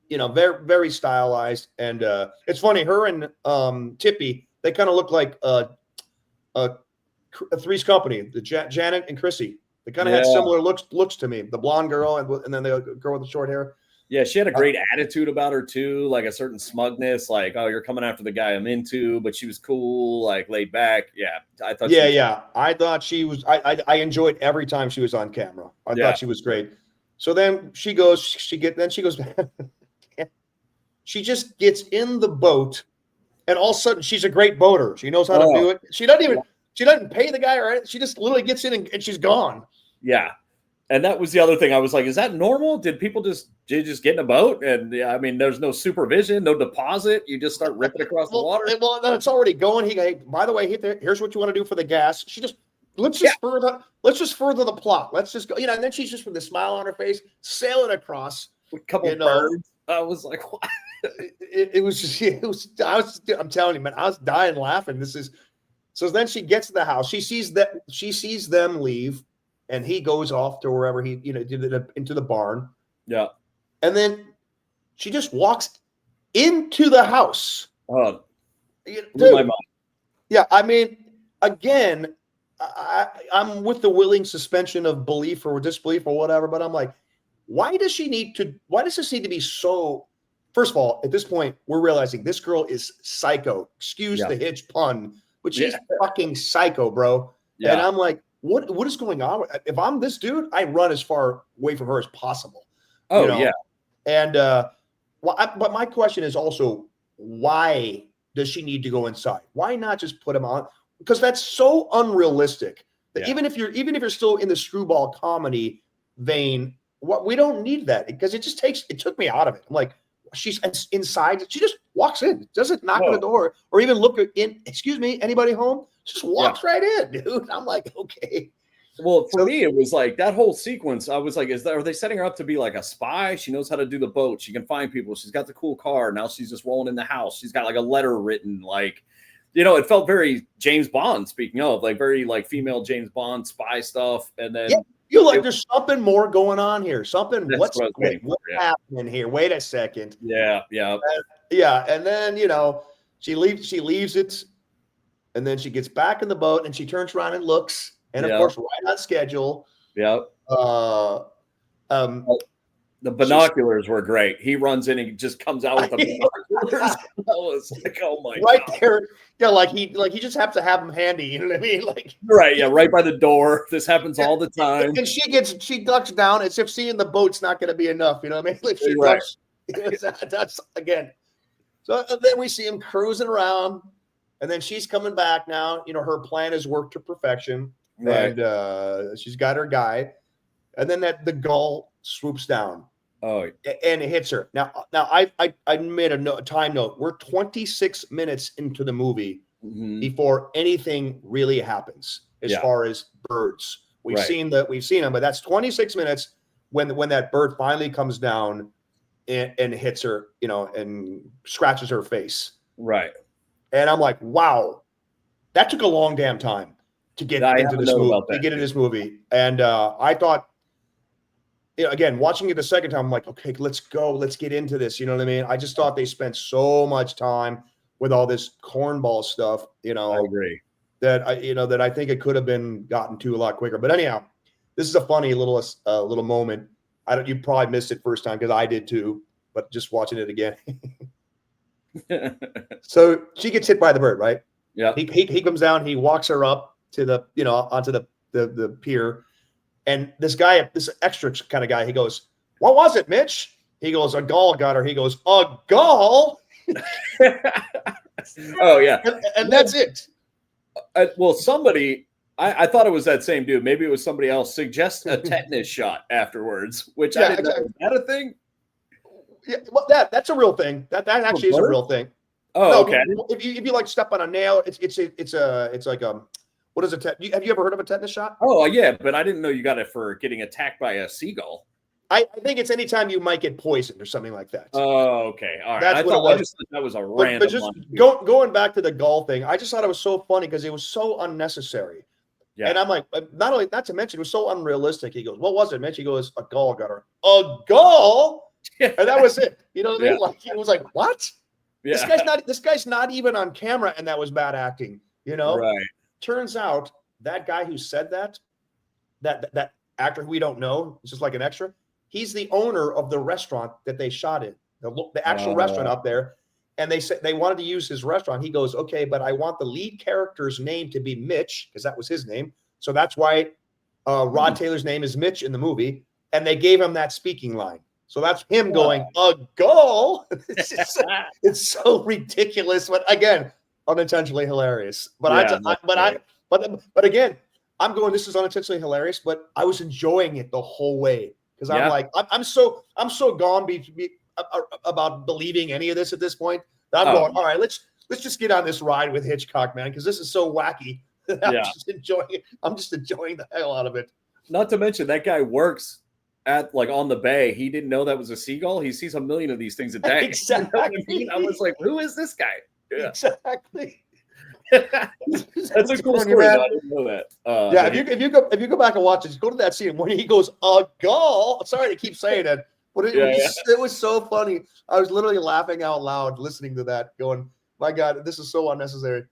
[SPEAKER 1] very, very stylized. And it's funny, her and Tippy, they kind of look like Three's Company, the Janet and Chrissy. They kind of had similar looks to me. The blonde girl and then the girl with the short hair.
[SPEAKER 2] Yeah, she had a great attitude about her too, like a certain smugness, like, oh, you're coming after the guy I'm into, but she was cool, like laid back. Yeah, I thought.
[SPEAKER 1] I thought she was. I enjoyed every time she was on camera. I thought she was great. So then she goes. She just gets in the boat, and all of a sudden she's a great boater. She knows how to do it. She doesn't pay the guy or anything. She just literally gets in and she's gone.
[SPEAKER 2] Yeah. And that was the other thing. I was like, is that normal? Did people just get in a boat? And I mean, there's no supervision, no deposit. You just start ripping across the water.
[SPEAKER 1] Well, it's already going. By the way, here's what you want to do for the gas. Let's just further the plot. Let's just go, and then she's just with a smile on her face, sailing across.
[SPEAKER 2] With a couple of birds. I was like, what?
[SPEAKER 1] I'm telling you, man, I was dying laughing. So then she gets to the house. She sees them leave. And he goes off to wherever into the barn.
[SPEAKER 2] Yeah.
[SPEAKER 1] And then she just walks into the house.
[SPEAKER 2] Oh,
[SPEAKER 1] Dude,
[SPEAKER 2] blew my mind.
[SPEAKER 1] yeah, I mean, again, I'm with the willing suspension of belief or disbelief or whatever, but I'm like, why does this need to be so? First of all, at this point, we're realizing this girl is psycho. Excuse
[SPEAKER 2] Yeah.
[SPEAKER 1] the hitch pun, but she's
[SPEAKER 2] Yeah.
[SPEAKER 1] fucking psycho, bro. And
[SPEAKER 2] Yeah.
[SPEAKER 1] I'm like, what is going on? If I'm this dude, I run as far away from her as possible.
[SPEAKER 2] Oh, yeah.
[SPEAKER 1] And but my question is also, why does she need to go inside? Why not just put him on? Because that's so unrealistic. That
[SPEAKER 2] Yeah.
[SPEAKER 1] even if you're still in the screwball comedy vein, what we don't need that, because it took me out of it. I'm like, she's inside. She just walks in, doesn't knock on the door or even look in. Excuse me, anybody home? Just walks right in, dude. I'm like, okay.
[SPEAKER 2] Well, for me, it was like that whole sequence. I was like, are they setting her up to be like a spy? She knows how to do the boat. She can find people. She's got the cool car. Now she's just rolling in the house. She's got like a letter written, like, it felt very James Bond, speaking of, like very like female James Bond spy stuff. And then
[SPEAKER 1] there's something more going on here. What's happening here? Wait a second.
[SPEAKER 2] Yeah.
[SPEAKER 1] And then, she leaves it, and then she gets back in the boat and she turns around and looks. And of course, right on schedule.
[SPEAKER 2] Yep.
[SPEAKER 1] The
[SPEAKER 2] binoculars were great. He runs in and just comes out with the binoculars. I was like, oh my
[SPEAKER 1] right
[SPEAKER 2] God.
[SPEAKER 1] There. Yeah, like he just has to have them handy. You know what I mean? Like
[SPEAKER 2] right, yeah, right by the door. This happens all the time.
[SPEAKER 1] And she ducks down as if seeing the boat's not going to be enough. You know what I mean? Like she ducks, that's again. So then we see him cruising around, and then she's coming back now. Her plan has worked to perfection.
[SPEAKER 2] Right.
[SPEAKER 1] And she's got her guy, and then the gull swoops down.
[SPEAKER 2] Oh,
[SPEAKER 1] and it hits her. Now I made a time note. We're 26 minutes into the movie before anything really happens as far as birds. We've seen them, but that's 26 minutes when that bird finally comes down and hits her, and scratches her face.
[SPEAKER 2] Right.
[SPEAKER 1] And I'm like, wow, that took a long damn time to get into this movie. And I thought, again, watching it the second time, I'm like, okay, let's go. Let's get into this. You know what I mean? I just thought they spent so much time with all this cornball stuff,
[SPEAKER 2] I agree.
[SPEAKER 1] that I think it could have been gotten to a lot quicker. But anyhow, this is a funny little moment. You probably missed it first time because I did too, but just watching it again. So she gets hit by the bird, right?
[SPEAKER 2] Yeah.
[SPEAKER 1] He comes down, he walks her up to the, onto the pier. And this extra kind of guy, he goes, "What was it, Mitch?" He goes, "A gull got her." He goes, "A gull?"
[SPEAKER 2] Oh, yeah.
[SPEAKER 1] And that's it.
[SPEAKER 2] Well, somebody, I thought it was that same dude. Maybe it was somebody else. Suggest a tetanus shot afterwards, which I didn't know. Is that a thing?
[SPEAKER 1] Yeah, well, that's a real thing. That actually is a real thing.
[SPEAKER 2] Oh,
[SPEAKER 1] no,
[SPEAKER 2] okay.
[SPEAKER 1] If you like step on a nail, it's like what is have you ever heard of a tetanus shot?
[SPEAKER 2] Oh yeah, but I didn't know you got it for getting attacked by a seagull.
[SPEAKER 1] I think it's anytime you might get poisoned or something like that.
[SPEAKER 2] Oh, okay. All right.
[SPEAKER 1] That's
[SPEAKER 2] I just thought that was a random.
[SPEAKER 1] But just going back to the gull thing, I just thought it was so funny because it was so unnecessary. Yeah. And I'm like, not to mention, it was so unrealistic. He goes, "What was it, Mitch?" He goes, "A gull got her." A gull? And that was it. You know what I mean? Like, it was like, what? Yeah. This guy's not even on camera, and that was bad acting. Right. Turns out that guy who said that actor who we don't know, it's just like an extra. He's the owner of the restaurant that they shot in, the actual restaurant up there. And they said they wanted to use his restaurant. He goes, "Okay, but I want the lead character's name to be Mitch," because that was his name. So that's why Rod Taylor's name is Mitch in the movie. And they gave him that speaking line. So that's him going, "A gull." It's so ridiculous, but again, unintentionally hilarious. But again, I'm going, this is unintentionally hilarious, but I was enjoying it the whole way because I'm like, I'm so gone about believing any of this at this point that I'm going, all right, let's just get on this ride with Hitchcock, man, because this is so wacky. I'm just enjoying it. I'm just enjoying the hell out of it.
[SPEAKER 2] Not to mention that guy works at on the bay. He didn't know that was a seagull. He sees a million of these things a day.
[SPEAKER 1] Exactly.
[SPEAKER 2] You know what I mean? I was like, who is this guy? Yeah.
[SPEAKER 1] Exactly.
[SPEAKER 2] That's a cool story. I didn't know that.
[SPEAKER 1] If you go back and watch it, just go to that scene when he goes, "A gull." Sorry to keep saying it, but it was so funny. I was literally laughing out loud listening to that, going, My God, this is so unnecessary,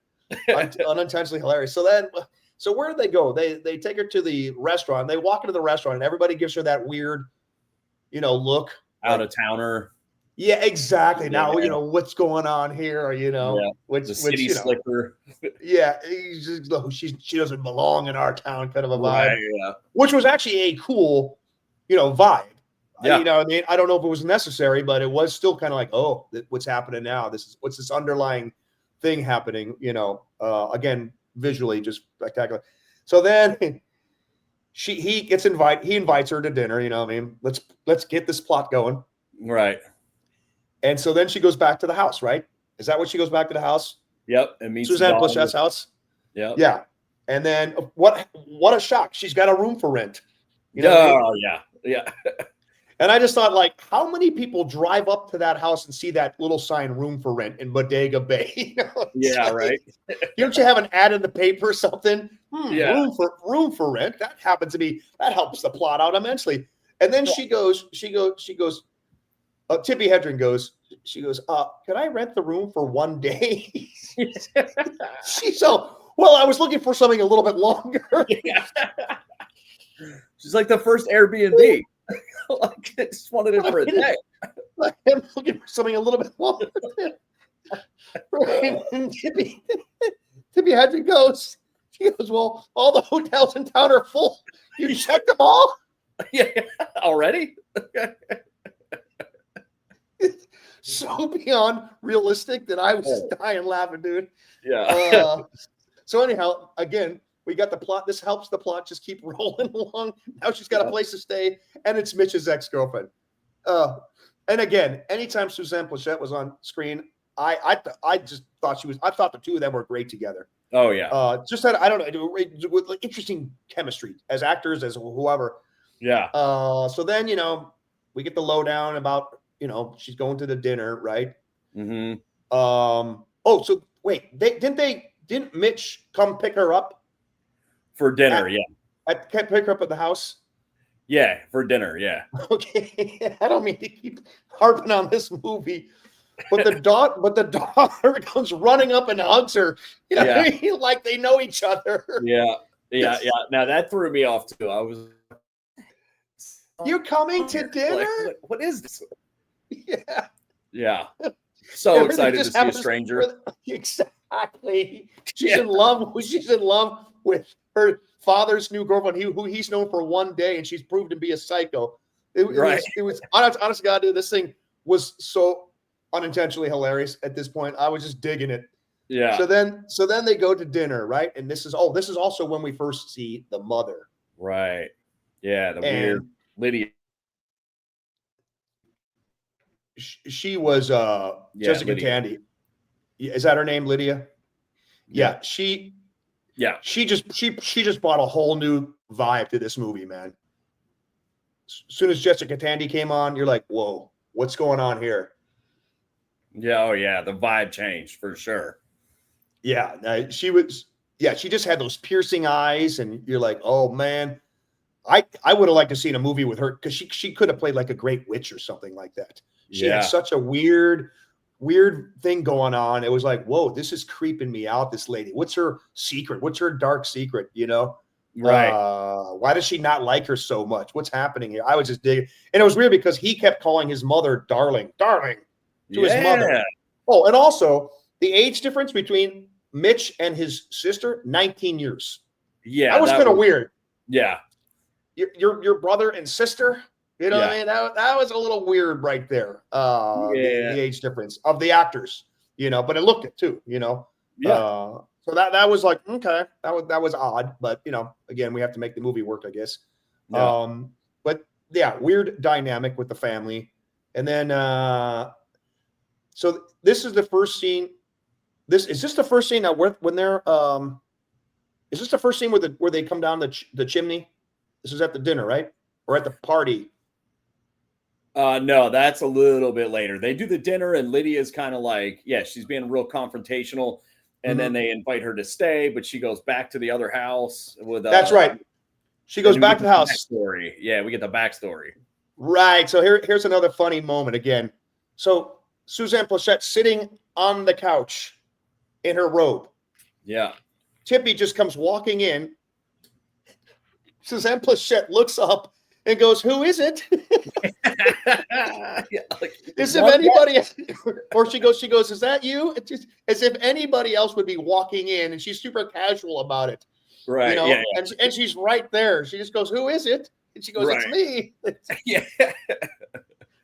[SPEAKER 1] unintentionally hilarious. So where do they go? They take her to the restaurant. They walk into the restaurant, and everybody gives her that weird, look.
[SPEAKER 2] Out of towner.
[SPEAKER 1] Yeah, exactly.
[SPEAKER 2] Yeah.
[SPEAKER 1] Now what's going on here, or
[SPEAKER 2] the city slicker.
[SPEAKER 1] Yeah, she doesn't belong in our town, kind of a vibe.
[SPEAKER 2] Right, yeah.
[SPEAKER 1] Which was actually a cool, vibe.
[SPEAKER 2] Yeah.
[SPEAKER 1] I mean, I don't know if it was necessary, but it was still kind of like, oh, what's happening now? What's this underlying thing happening? Again, visually just spectacular. So then he invites her to dinner. I mean, let's get this plot going.
[SPEAKER 2] Right.
[SPEAKER 1] And so then she goes back to the house, right? Is that what she goes back to the house?
[SPEAKER 2] Yep. And meets
[SPEAKER 1] Suzanne Pleshette's house.
[SPEAKER 2] Yeah.
[SPEAKER 1] Yeah. And then what a shock. She's got a room for rent.
[SPEAKER 2] Yeah.
[SPEAKER 1] And I just thought, like, how many people drive up to that house and see that little sign, room for rent in Bodega Bay?
[SPEAKER 2] Yeah, right.
[SPEAKER 1] Don't you have an ad in the paper or something?
[SPEAKER 2] Yeah.
[SPEAKER 1] Room for rent. That helps the plot out immensely. And then she goes, Tippi Hedren goes, can I rent the room for 1 day? She's well, I was looking for something a little bit longer.
[SPEAKER 2] Yeah. She's like the first Airbnb. Like, I just wanted it for a day.
[SPEAKER 1] I'm looking for something a little bit longer. And Tippi Hedren goes, well, all the hotels in town are full. You checked them all?
[SPEAKER 2] Yeah, already?
[SPEAKER 1] So beyond realistic that I was dying laughing, dude.
[SPEAKER 2] Yeah.
[SPEAKER 1] So anyhow, again, we got the plot. This helps the plot just keep rolling along. Now she's got a place to stay, and it's Mitch's ex-girlfriend. And again, anytime Suzanne Pleshette was on screen, I just thought I thought the two of them were great together.
[SPEAKER 2] Oh yeah.
[SPEAKER 1] Just had, I don't know, with like interesting chemistry as actors, as whoever.
[SPEAKER 2] Yeah.
[SPEAKER 1] So then we get the lowdown about she's going to the dinner, right?
[SPEAKER 2] Mm-hmm.
[SPEAKER 1] Oh, so wait, didn't Mitch come pick her up
[SPEAKER 2] for dinner?
[SPEAKER 1] Pick her up at the house.
[SPEAKER 2] Yeah, for dinner. Yeah.
[SPEAKER 1] Okay, I don't mean to keep harping on this movie, but the daughter comes running up and hugs her. Like they know each other.
[SPEAKER 2] Yeah. Now that threw me off too. I was.
[SPEAKER 1] You're coming to dinner?
[SPEAKER 2] Like, what is this?
[SPEAKER 1] Yeah.
[SPEAKER 2] Yeah. So excited to see a stranger.
[SPEAKER 1] Exactly. She's in love. She's in love with her father's new girlfriend, who he's known for 1 day, and she's proved to be a psycho. It was honest to God, dude, this thing was so unintentionally hilarious at this point. I was just digging it.
[SPEAKER 2] Yeah.
[SPEAKER 1] So then they go to dinner, right? And this is also when we first see the mother.
[SPEAKER 2] Right. Yeah. Weird Lydia.
[SPEAKER 1] She was Jessica
[SPEAKER 2] Lydia.
[SPEAKER 1] Tandy. Is that her name, Lydia? Yeah. She just brought a whole new vibe to this movie, man. As soon as Jessica Tandy came on, you're like, whoa, what's going on here?
[SPEAKER 2] Yeah. Oh yeah. The vibe changed for sure.
[SPEAKER 1] Yeah. She just had those piercing eyes, and you're like, oh man, I would have liked to seen a movie with her, because she could have played like a great witch or something like that. She had such a weird thing going on. It was like, whoa, this is creeping me out, this lady. What's her secret? What's her dark secret?
[SPEAKER 2] Right.
[SPEAKER 1] Why does she not like her so much? What's happening here? I was just digging. And it was weird because he kept calling his mother darling to his mother. Oh, and also the age difference between Mitch and his sister, 19 years.
[SPEAKER 2] Yeah.
[SPEAKER 1] That was kind of weird.
[SPEAKER 2] Yeah.
[SPEAKER 1] Your brother and sister, what I mean? That was a little weird right there. The age difference of the actors, but it looked it too, Yeah. So that was like, okay, that was odd, but again, we have to make the movie work, I guess. Yeah. But yeah, weird dynamic with the family. And then so this is the first scene. Is this the first scene that when they're is this the first scene where they come down the chimney? This is at the dinner, right? Or at the party?
[SPEAKER 2] No, that's a little bit later. They do the dinner, and Lydia's kind of like, she's being real confrontational, and then they invite her to stay, but she goes back to the other house with.
[SPEAKER 1] That's right. She goes back to the house.
[SPEAKER 2] Backstory. Yeah, we get the backstory.
[SPEAKER 1] Right. So here's another funny moment again. So Suzanne Pleshette sitting on the couch, in her robe.
[SPEAKER 2] Yeah.
[SPEAKER 1] Tippy just comes walking in. Suzanne Plachette looks up and goes, "Who is it?"
[SPEAKER 2] Yeah, like,
[SPEAKER 1] As if anybody, or she goes, "Is that you?" It's just as if anybody else would be walking in, and she's super casual about it,
[SPEAKER 2] right.
[SPEAKER 1] you know.
[SPEAKER 2] Yeah.
[SPEAKER 1] And she's right there. She just goes, "Who is it?" And she goes,
[SPEAKER 2] Right.
[SPEAKER 1] "It's me."
[SPEAKER 2] Yeah.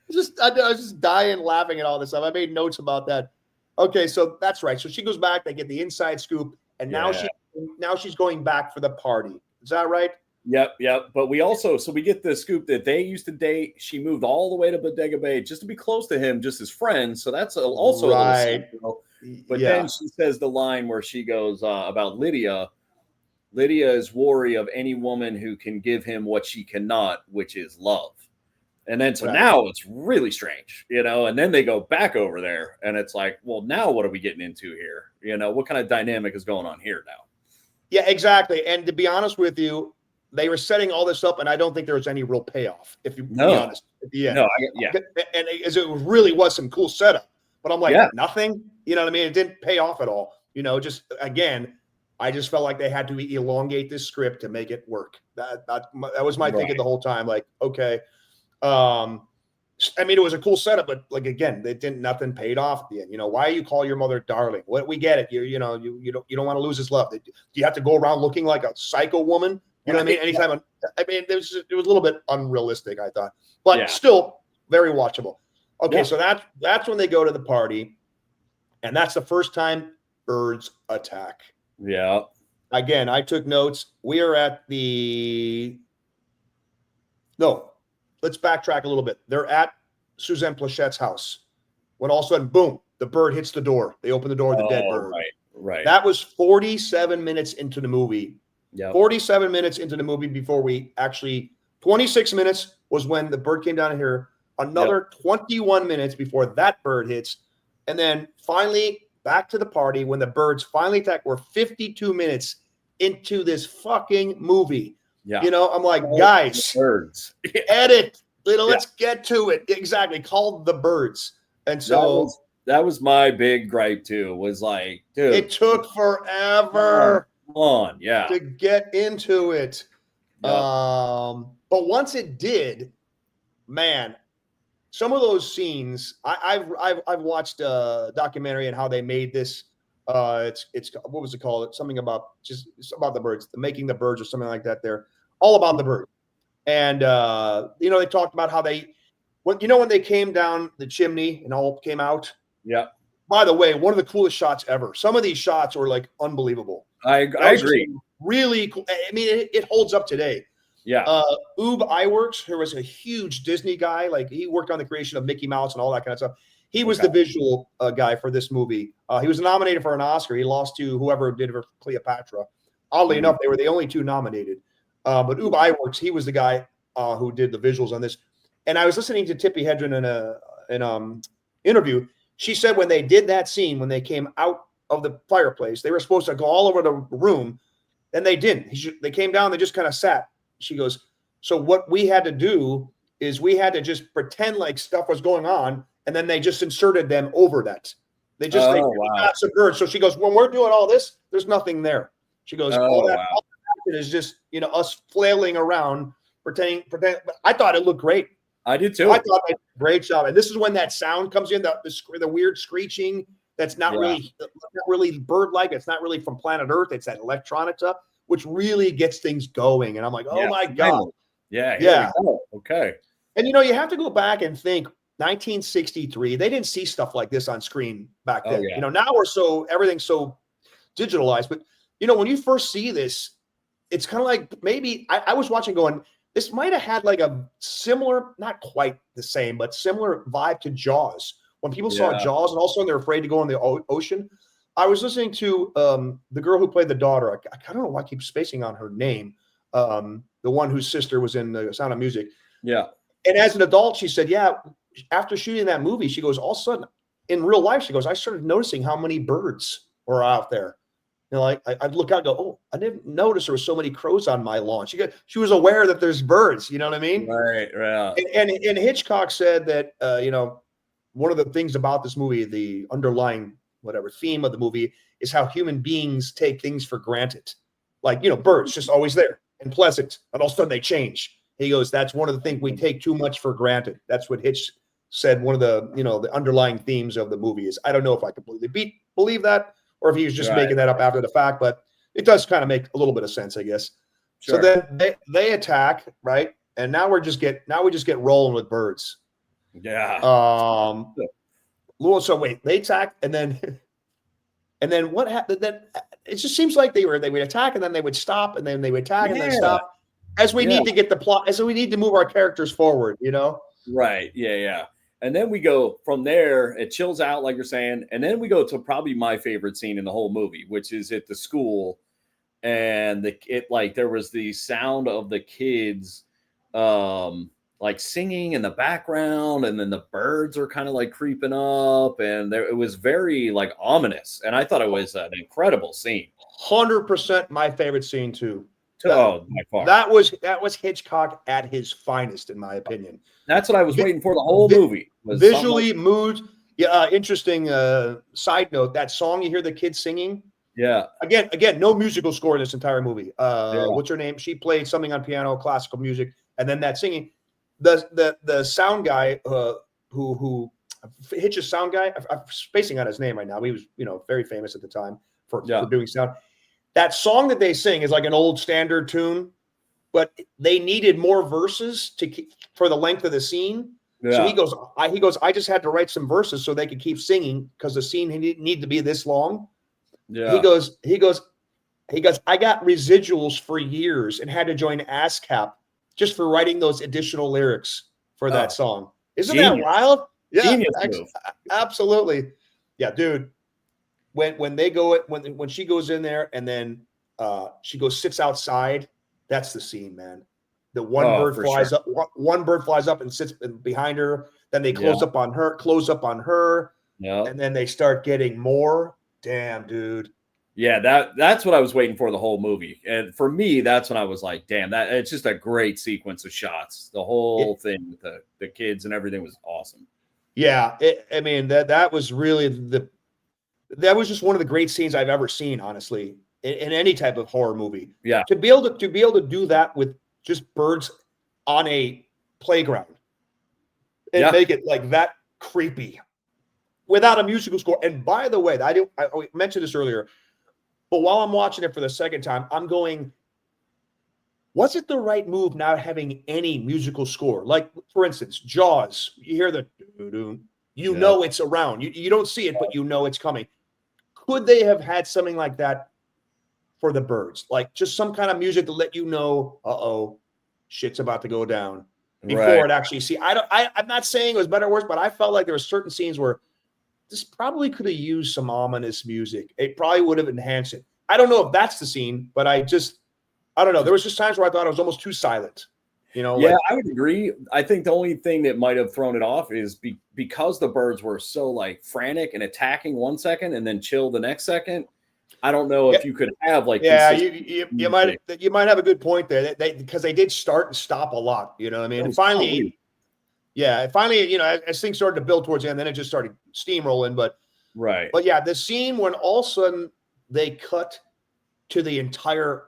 [SPEAKER 1] I was just dying laughing at all this stuff. I made notes about that. Okay, so that's right. So she goes back. They get the inside scoop, and now she's going back for the party. Is that right?
[SPEAKER 2] Yep. But we also, so we get the scoop that they used to date. She moved all the way to Bodega Bay just to be close to him, just as friends. So that's also a little sensible. But then she says the line where she goes about Lydia. Lydia is wary of any woman who can give him what she cannot, which is love. And then so now it's really strange, you know, and then they go back over there and it's like, well, now what are we getting into here? You know, what kind of dynamic is going on here now?
[SPEAKER 1] Yeah, exactly. And to be honest with you, they were setting all this up, and I don't think there was any real payoff, if you be honest, at the end.
[SPEAKER 2] No,
[SPEAKER 1] and as it really was some cool setup, but I'm like, nothing, you know what I mean? It didn't pay off at all. You know, just again, I just felt like they had to elongate this script to make it work. That was my thinking the whole time. Like, okay. I mean, it was a cool setup, but like, again, nothing paid off at the end. You know, why you call your mother darling? What, we get it. You don't want to lose his love. Do you have to go around looking like a psycho woman? You know what I mean? Anytime, it was a little bit unrealistic, I thought, but still very watchable. Okay, so that's when they go to the party, and that's the first time birds attack.
[SPEAKER 2] Yeah.
[SPEAKER 1] Again, I took notes. We are at let's backtrack a little bit. They're at Suzanne Plachette's house when all of a sudden, boom, the bird hits the door. They open the door, the dead bird.
[SPEAKER 2] Right.
[SPEAKER 1] That was 47 minutes into the movie.
[SPEAKER 2] Yeah.
[SPEAKER 1] 47 minutes into the movie before 26 minutes was when the bird came down here. Another 21 minutes before that bird hits. And then finally back to the party when the birds finally attack. We're 52 minutes into this fucking movie.
[SPEAKER 2] Yeah.
[SPEAKER 1] You know, I'm like, guys,
[SPEAKER 2] birds.
[SPEAKER 1] Edit. Let's get to it. Exactly. Called the birds. And so
[SPEAKER 2] that was my big gripe too, was like, dude,
[SPEAKER 1] it took forever.
[SPEAKER 2] Come on,
[SPEAKER 1] to get into it.
[SPEAKER 2] Yep.
[SPEAKER 1] But once it did, man, some of those scenes, I've watched a documentary on how they made this. It's what was it called? It's something about about the birds, making the birds or something like that. They're all about the bird. And they talked about how when they came down the chimney and all came out.
[SPEAKER 2] Yeah.
[SPEAKER 1] By the way, one of the coolest shots ever. Some of these shots were like unbelievable.
[SPEAKER 2] I agree.
[SPEAKER 1] Really cool. I mean, it holds up today.
[SPEAKER 2] Yeah.
[SPEAKER 1] Ub Iwerks, who was a huge Disney guy, like he worked on the creation of Mickey Mouse and all that kind of stuff. He was the visual guy for this movie. He was nominated for an Oscar. He lost to whoever did it for Cleopatra. Oddly enough, they were the only two nominated. But Ub Iwerks, he was the guy who did the visuals on this. And I was listening to Tippi Hedren in an interview. She said when they did that scene, when they came out of the fireplace, they were supposed to go all over the room, and they didn't. They came down, they just kind of sat. She goes, so what we had to do is we had to just pretend like stuff was going on, and then they just inserted them over that. They got subverted. So she goes, when we're doing all this, there's nothing there. She goes, all that is just us flailing around, pretending. I thought it looked great.
[SPEAKER 2] I did too.
[SPEAKER 1] I thought they did a great job. And this is when that sound comes in, the weird screeching that's not really bird-like. It's not really from planet Earth. It's that electronic stuff, which really gets things going. And I'm like, oh my God.
[SPEAKER 2] Yeah. Okay.
[SPEAKER 1] And you have to go back and think 1963, they didn't see stuff like this on screen back then. Now everything's so digitalized. But when you first see this, it's kind of like maybe I was watching going, this might have had like a similar, not quite the same, but similar vibe to Jaws. When people saw Jaws and all of a sudden they're afraid to go in the ocean. I was listening to the girl who played the daughter. I don't know why I keep spacing on her name. The one whose sister was in The Sound of Music. Yeah. And as an adult, she said, after shooting that movie, she goes, all of a sudden in real life, she goes, I started noticing how many birds were out there. I'd look out and go, oh, I didn't notice there were so many crows on my lawn. She was aware that there's birds, you know what I mean?
[SPEAKER 2] Right.
[SPEAKER 1] And Hitchcock said that, one of the things about this movie, the underlying whatever theme of the movie is how human beings take things for granted. Like, birds just always there and pleasant, and all of a sudden they change. He goes, that's one of the things we take too much for granted. That's what Hitch said. One of the, the underlying themes of the movie is, I don't know if I completely believe that, or if he was just making that up after the fact, but it does kind of make a little bit of sense, I guess. Sure. So then they attack, right? And now we just get rolling with birds.
[SPEAKER 2] Yeah.
[SPEAKER 1] So wait, they attack, and then what happened? Then it just seems like they would attack, and then they would stop, and then they would attack, and then stop. As we need to get the plot, as we need to move our characters forward,
[SPEAKER 2] Right. Yeah. And then we go from there. It chills out, like you're saying, and then we go to probably my favorite scene in the whole movie, which is at the school, and there was the sound of the kids, like singing in the background, and then the birds are kind of like creeping up, and it was very like ominous, and I thought it was an incredible scene.
[SPEAKER 1] 100% my favorite scene too.
[SPEAKER 2] By far.
[SPEAKER 1] That was Hitchcock at his finest, in my opinion.
[SPEAKER 2] That's what I was waiting for the whole movie.
[SPEAKER 1] Visually, mood. Yeah, interesting side note. That song you hear the kids singing.
[SPEAKER 2] Yeah.
[SPEAKER 1] Again, no musical score in this entire movie. What's her name? She played something on piano, classical music, and then that singing. The sound guy who Hitch's sound guy. I'm spacing out his name right now. He was very famous at the time for doing sound. That song that they sing is like an old standard tune, but they needed more verses for the length of the scene. Yeah. So he goes, I just had to write some verses so they could keep singing because the scene didn't need to be this long. Yeah. He goes, I got residuals for years and had to join ASCAP just for writing those additional lyrics for that song. Isn't that wild? Yeah, absolutely. Yeah, dude. When they go when she goes in there and then she sits outside, that's the scene, man. The one bird flies up. One bird flies up and sits behind her. Then they close up on her. Yeah. And then they start getting more. Damn, dude.
[SPEAKER 2] Yeah, that's what I was waiting for the whole movie. And for me, that's when I was like, damn, it's just a great sequence of shots. The whole thing with the kids and everything was awesome.
[SPEAKER 1] Yeah, that was really that was just one of the great scenes I've ever seen, honestly, in any type of horror movie.
[SPEAKER 2] Yeah.
[SPEAKER 1] To be able to do that with just birds on a playground and make it like that creepy without a musical score. And by the way, I mentioned this earlier, but while I'm watching it for the second time, I'm going, was it the right move not having any musical score? Like, for instance, Jaws, you hear the doo-doo, know it's around. You don't see it, but you know it's coming. Could they have had something like that for the birds? Like just some kind of music to let you know, shit's about to go down before it actually I'm not saying it was better or worse, but I felt like there were certain scenes where this probably could have used some ominous music. It probably would have enhanced it. I don't know if that's the scene, but I don't know. There was just times where I thought it was almost too silent.
[SPEAKER 2] Yeah, I would agree. I think the only thing that might have thrown it off is because the birds were so like frantic and attacking one second and then chill the next second. I don't know if you could have like
[SPEAKER 1] you might have a good point there. Because they did start and stop a lot. You know what I mean? And finally, as things started to build towards the end, then it just started steamrolling. But yeah, the scene when all of a sudden they cut to the entire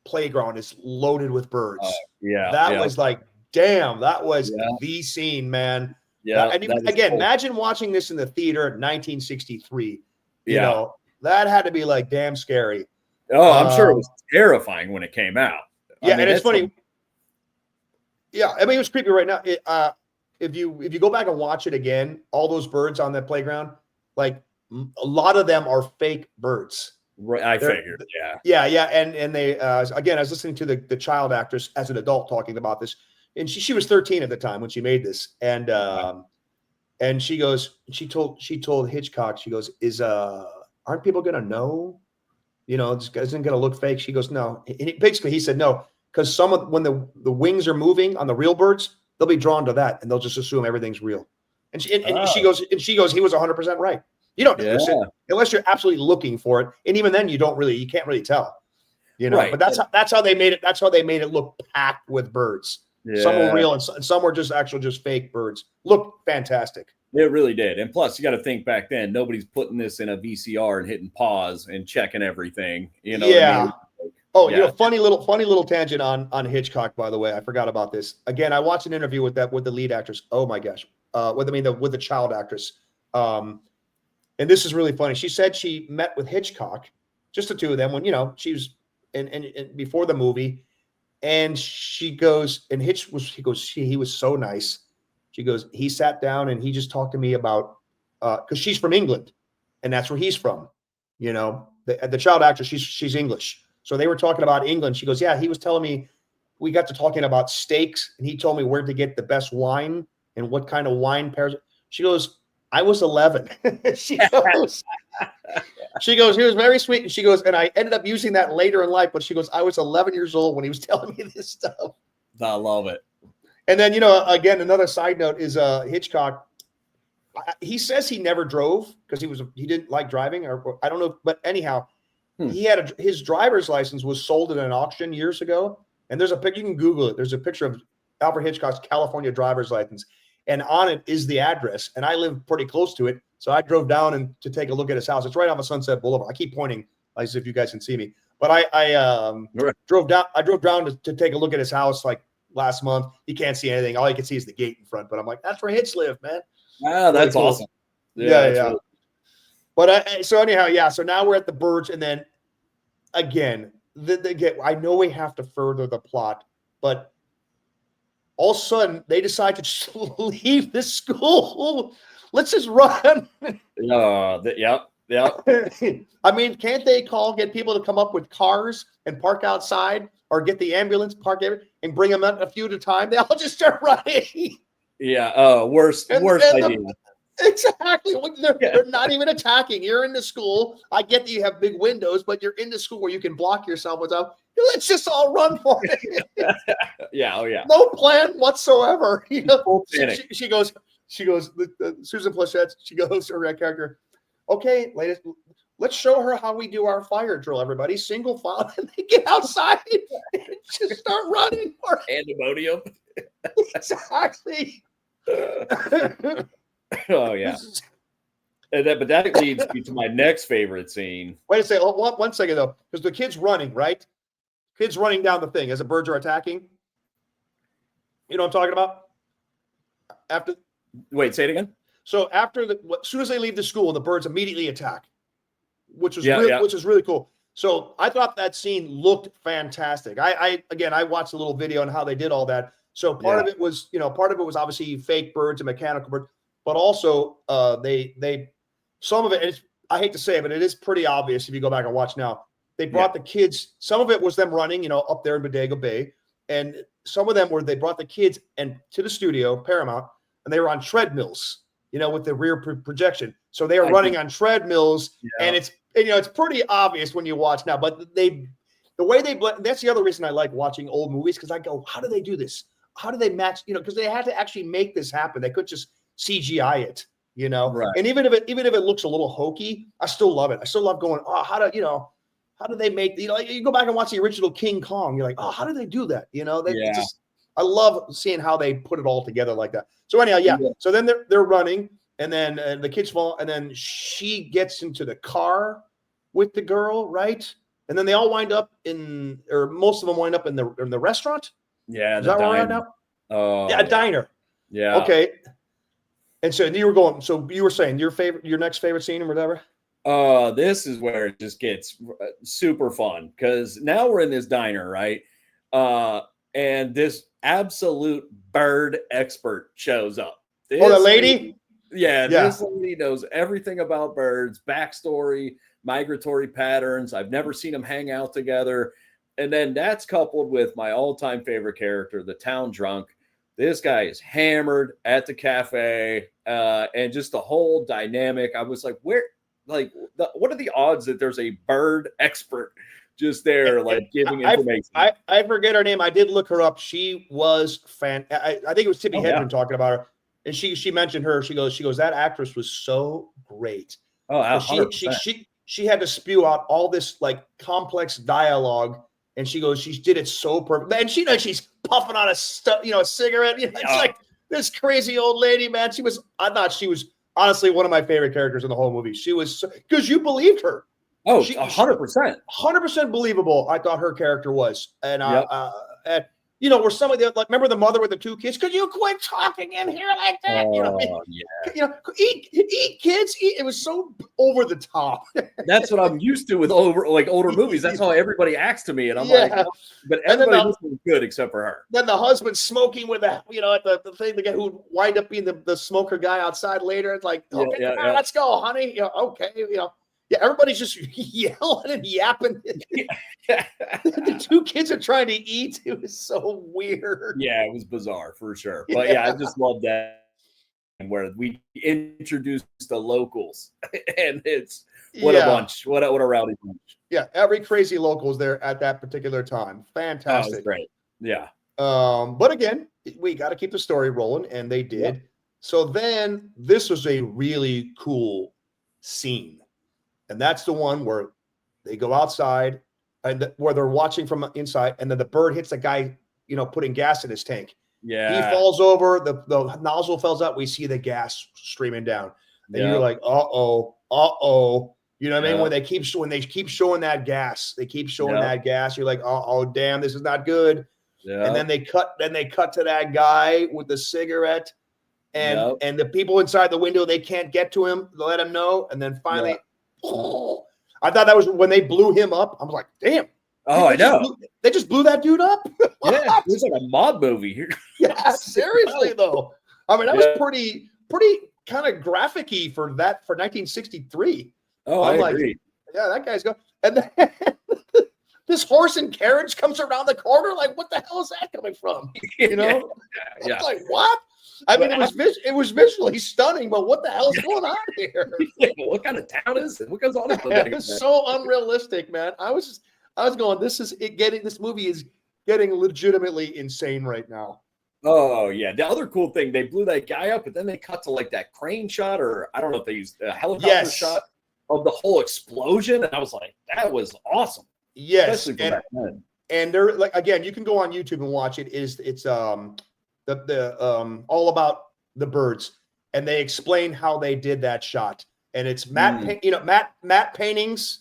[SPEAKER 1] playground is loaded with birds. That was like, damn, that was the scene, man.
[SPEAKER 2] Yeah.
[SPEAKER 1] And again, imagine watching this in the theater in 1963. You know, that had to be like damn scary.
[SPEAKER 2] Oh, I'm sure it was terrifying when it came out.
[SPEAKER 1] And it's funny. Yeah, I mean, it was creepy right now. If you go back and watch it again, all those birds on that playground, like a lot of them are fake birds.
[SPEAKER 2] Right, I figured,
[SPEAKER 1] yeah, and they again, I was listening to the child actress as an adult talking about this, and she was 13 at the time when she made this, and she told Hitchcock, she goes, aren't people gonna know, this isn't gonna look fake? She goes, no. And basically he said no, because when the wings are moving on the real birds, they'll be drawn to that and they'll just assume everything's real. And she goes, he was 100% right. You don't notice it unless you're absolutely looking for it, and even then you can't really tell, But that's how they made it. That's how they made it look packed with birds. Yeah. Some were real and some were just fake birds. Look fantastic.
[SPEAKER 2] It really did. And plus, you got to think back then, nobody's putting this in a VCR and hitting pause and checking everything. You know what I mean?
[SPEAKER 1] Oh,
[SPEAKER 2] Yeah.
[SPEAKER 1] funny little tangent on Hitchcock, by the way. I forgot about this. Again, I watched an interview with the lead actress. Oh my gosh. With the child actress. And this is really funny. She said she met with Hitchcock, just the two of them, when she was in before the movie. And she goes, and he was so nice. She goes, he sat down and he just talked to me about because she's from England, and that's where he's from. The child actress, she's English. So they were talking about England. She goes, yeah, he was telling me, we got to talking about steaks, and he told me where to get the best wine and what kind of wine pairs. She goes, I was 11. she goes, he was very sweet. And she goes, and I ended up using that later in life, but she goes, I was 11 years old when he was telling me this stuff.
[SPEAKER 2] I love it.
[SPEAKER 1] And then, again, another side note is Hitchcock. He says he never drove because he didn't like driving, or I don't know. But anyhow, he had his driver's license was sold at an auction years ago. And there's a picture, you can Google it. There's a picture of Alfred Hitchcock's California driver's license. And on it is the address. And I live pretty close to it. So I drove down to take a look at his house. It's right off of Sunset Boulevard. I keep pointing as if you guys can see me. But I drove down. I drove down to take a look at his house like last month. You can't see anything. All you can see is the gate in front. But I'm like, that's where Hitch live, man.
[SPEAKER 2] Wow, that's
[SPEAKER 1] really cool.
[SPEAKER 2] awesome.
[SPEAKER 1] Yeah. Really... But so anyhow, yeah. So now we're at the Byrds, and then again, I know we have to further the plot, but all of a sudden they decide to just leave the school. Let's just run.
[SPEAKER 2] Yep.
[SPEAKER 1] I mean, can't they get people to come up with cars and park outside, or get the ambulance, park there, and bring them out a few at a time? They all just start running.
[SPEAKER 2] Yeah. Worst idea.
[SPEAKER 1] Exactly. They're not even attacking. You're in the school. I get that you have big windows, but you're in the school where you can block yourself without. Let's just all run for it.
[SPEAKER 2] Yeah. Oh yeah.
[SPEAKER 1] No plan whatsoever. She goes. Susan Plachette. She goes to her character. Okay, ladies, let's show her how we do our fire drill. Everybody, single file, and they get outside and just start running for
[SPEAKER 2] pandemonium.
[SPEAKER 1] Exactly.
[SPEAKER 2] Oh yeah. But that leads me to my next favorite scene.
[SPEAKER 1] Wait a second. One second though, because the kid's running, right? Kids running down the thing as the Byrds are attacking. You know what I'm talking about?
[SPEAKER 2] Wait, say it again.
[SPEAKER 1] So as soon as they leave the school, the Byrds immediately attack, which is really cool. So I thought that scene looked fantastic. I watched a little video on how they did all that. So part of it was obviously fake birds and mechanical birds, but also they some of it. And I hate to say it, but it is pretty obvious if you go back and watch now. They brought the kids. Some of it was them running, up there in Bodega Bay, and some of them they brought the kids to the studio, Paramount, and they were on treadmills, with the rear projection. So they are running on treadmills, and it's pretty obvious when you watch now. But the way they that's the other reason I like watching old movies, because I go, how do they do this? How do they match? Because they had to actually make this happen. They could just CGI it, Right. And even if it looks a little hokey, I still love it. I still love going, oh, how do they make, you go back and watch the original King Kong. You're like, oh, how do they do that? I love seeing how they put it all together like that. So anyhow, yeah. So then they're running, and then the kids fall, and then she gets into the car with the girl, right? And then they all wind up most of them wind up in the restaurant.
[SPEAKER 2] Yeah.
[SPEAKER 1] Is that where we're at now?
[SPEAKER 2] Oh,
[SPEAKER 1] yeah, a diner.
[SPEAKER 2] Yeah.
[SPEAKER 1] Okay. And so you were saying your next favorite scene or whatever?
[SPEAKER 2] This is where it just gets super fun, because now we're in this diner, right? And this absolute bird expert shows up.
[SPEAKER 1] The lady?
[SPEAKER 2] This lady knows everything about birds, backstory, migratory patterns. I've never seen them hang out together. And then that's coupled with my all-time favorite character, the town drunk. This guy is hammered at the cafe, and just the whole dynamic. I was like, what are the odds that there's a bird expert just there, giving information?
[SPEAKER 1] I forget her name. I did look her up. She was I think it was Tippi Hedren talking about her, and she mentioned her. She goes, that actress was so great.
[SPEAKER 2] Oh,
[SPEAKER 1] she had to spew out all this complex dialogue, and she goes, she did it so perfect. And she's puffing on a cigarette. It's this crazy old lady, man. I thought she was honestly one of my favorite characters in the whole movie. She was, because you believed her.
[SPEAKER 2] Oh,
[SPEAKER 1] She
[SPEAKER 2] 100%.
[SPEAKER 1] 100% believable. I thought her character was, and
[SPEAKER 2] Yep.
[SPEAKER 1] and you know, where some of the, like, remember the mother with the 2 kids? Could you quit talking in here like that? You know,
[SPEAKER 2] Oh, yeah.
[SPEAKER 1] you know, eat kids. Eat. It was so over the top.
[SPEAKER 2] That's what I'm used to with older movies. That's how everybody acts to me, and I'm
[SPEAKER 1] Yeah.
[SPEAKER 2] like, no. But
[SPEAKER 1] And then
[SPEAKER 2] everybody was good except for her.
[SPEAKER 1] Then the husband smoking with the, you know, at the thing, the guy who would wind up being the smoker guy outside later. It's like,
[SPEAKER 2] Yeah,
[SPEAKER 1] okay,
[SPEAKER 2] yeah,
[SPEAKER 1] come on,
[SPEAKER 2] yeah.
[SPEAKER 1] let's go, honey. You know, okay, you know, yeah, everybody's just yelling and yapping. The 2 kids are trying to eat. It was so weird.
[SPEAKER 2] Yeah, it was bizarre for sure. But yeah, I just love that where we introduced the locals, and it's what a bunch, what a rowdy bunch.
[SPEAKER 1] Yeah, every crazy local was there at that particular time.
[SPEAKER 2] Oh, it was
[SPEAKER 1] Fantastic.
[SPEAKER 2] great. Yeah.
[SPEAKER 1] But again, we got to keep the story rolling, and they did.
[SPEAKER 2] Yep.
[SPEAKER 1] So then this was a really cool scene. And that's the one where they go outside and where they're watching from inside, and then the bird hits the guy, you know, putting gas in his tank.
[SPEAKER 2] Yeah.
[SPEAKER 1] He falls over, the nozzle falls out. We see the gas streaming down. And you're like, uh-oh. You know what I mean? When they keep showing that gas, that gas. You're like, oh, damn, this is not good.
[SPEAKER 2] Yeah.
[SPEAKER 1] And then they cut to that guy with the cigarette, and the people inside the window, they can't get to him to let him know. And then finally, I thought that was when they blew him up. I was like, damn.
[SPEAKER 2] Oh, I know.
[SPEAKER 1] They just blew that dude up.
[SPEAKER 2] Yeah, it was like a mob movie here.
[SPEAKER 1] Yeah, seriously though. I mean, that was pretty kind of graphic-y for 1963.
[SPEAKER 2] Oh,
[SPEAKER 1] I'm
[SPEAKER 2] I agree.
[SPEAKER 1] Yeah, that guy's going. And then this horse and carriage comes around the corner. Like, what the hell is that coming from? You know?
[SPEAKER 2] Yeah.
[SPEAKER 1] It's like, what? I mean, it was visually stunning, but what the hell's going on here?
[SPEAKER 2] What kind of town is it? What goes on?
[SPEAKER 1] It was so unrealistic, man. I was going, this movie is getting legitimately insane right now.
[SPEAKER 2] Oh, yeah. The other cool thing, they blew that guy up, but then they cut to like that crane shot, or I don't know if they used a helicopter shot of the whole explosion. And I was like, that was awesome.
[SPEAKER 1] Yes. And they're like, again, you can go on YouTube and watch it. It's all about the birds, and they explain how they did that shot. And it's matte paintings,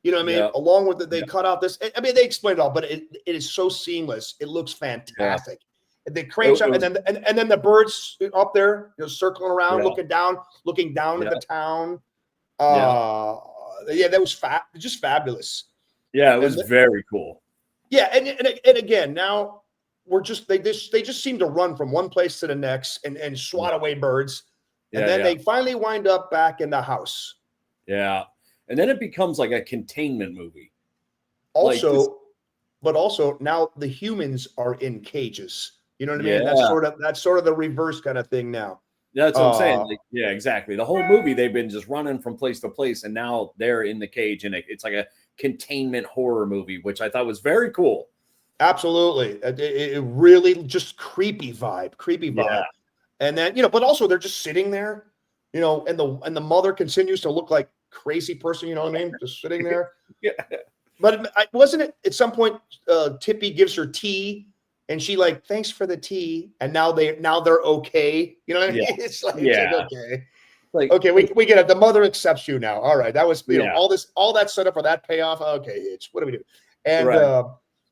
[SPEAKER 1] you know what I mean? Along with it, they cut out this. I mean, they explained it all, but it is so seamless. It looks fantastic. And the crane shot, and then the birds up there, you know, circling around, looking down at the town. That was just fabulous.
[SPEAKER 2] Yeah, it was very cool.
[SPEAKER 1] Yeah, and again, now they just seem to run from one place to the next and swat away birds, and then they finally wind up back in the house. Yeah,
[SPEAKER 2] and then it becomes like a containment movie.
[SPEAKER 1] But also now the humans are in cages. You know what I mean? That's sort of the reverse kind of thing now.
[SPEAKER 2] That's what I'm saying. Like, yeah, exactly. The whole movie, they've been just running from place to place, and now they're in the cage, and it's like a containment horror movie, which I thought was very cool.
[SPEAKER 1] Absolutely. It really just creepy vibe. Yeah. And then, you know, but also they're just sitting there, you know, and the mother continues to look like crazy person, you know what I mean? Just sitting there. But wasn't it at some point Tippy gives her tea, and she like, thanks for the tea, and now they're okay. You know what I mean? It's like, okay. Like, okay, we get it. The mother accepts you now. All right. That was, you know, all that setup for that payoff. Okay, Hitch, what do we do? And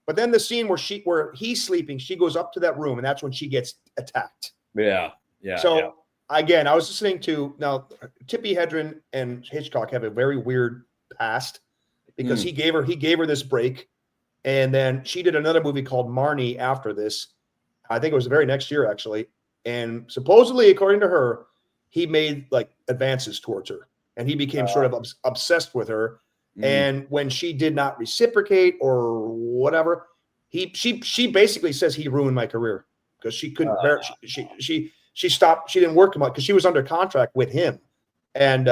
[SPEAKER 1] but then the scene where he's sleeping, she goes up to that room, and that's when she gets attacked. Yeah. So again, I was listening to now Tippi Hedren and Hitchcock have a very weird past, because he gave her this break, and then she did another movie called Marnie after this. I think it was the very next year, actually. And supposedly, according to her, he made like advances towards her, and he became sort of obsessed with her. And when she did not reciprocate or whatever, she basically says he ruined my career, because she couldn't bear. She stopped. She didn't work much because she was under contract with him, and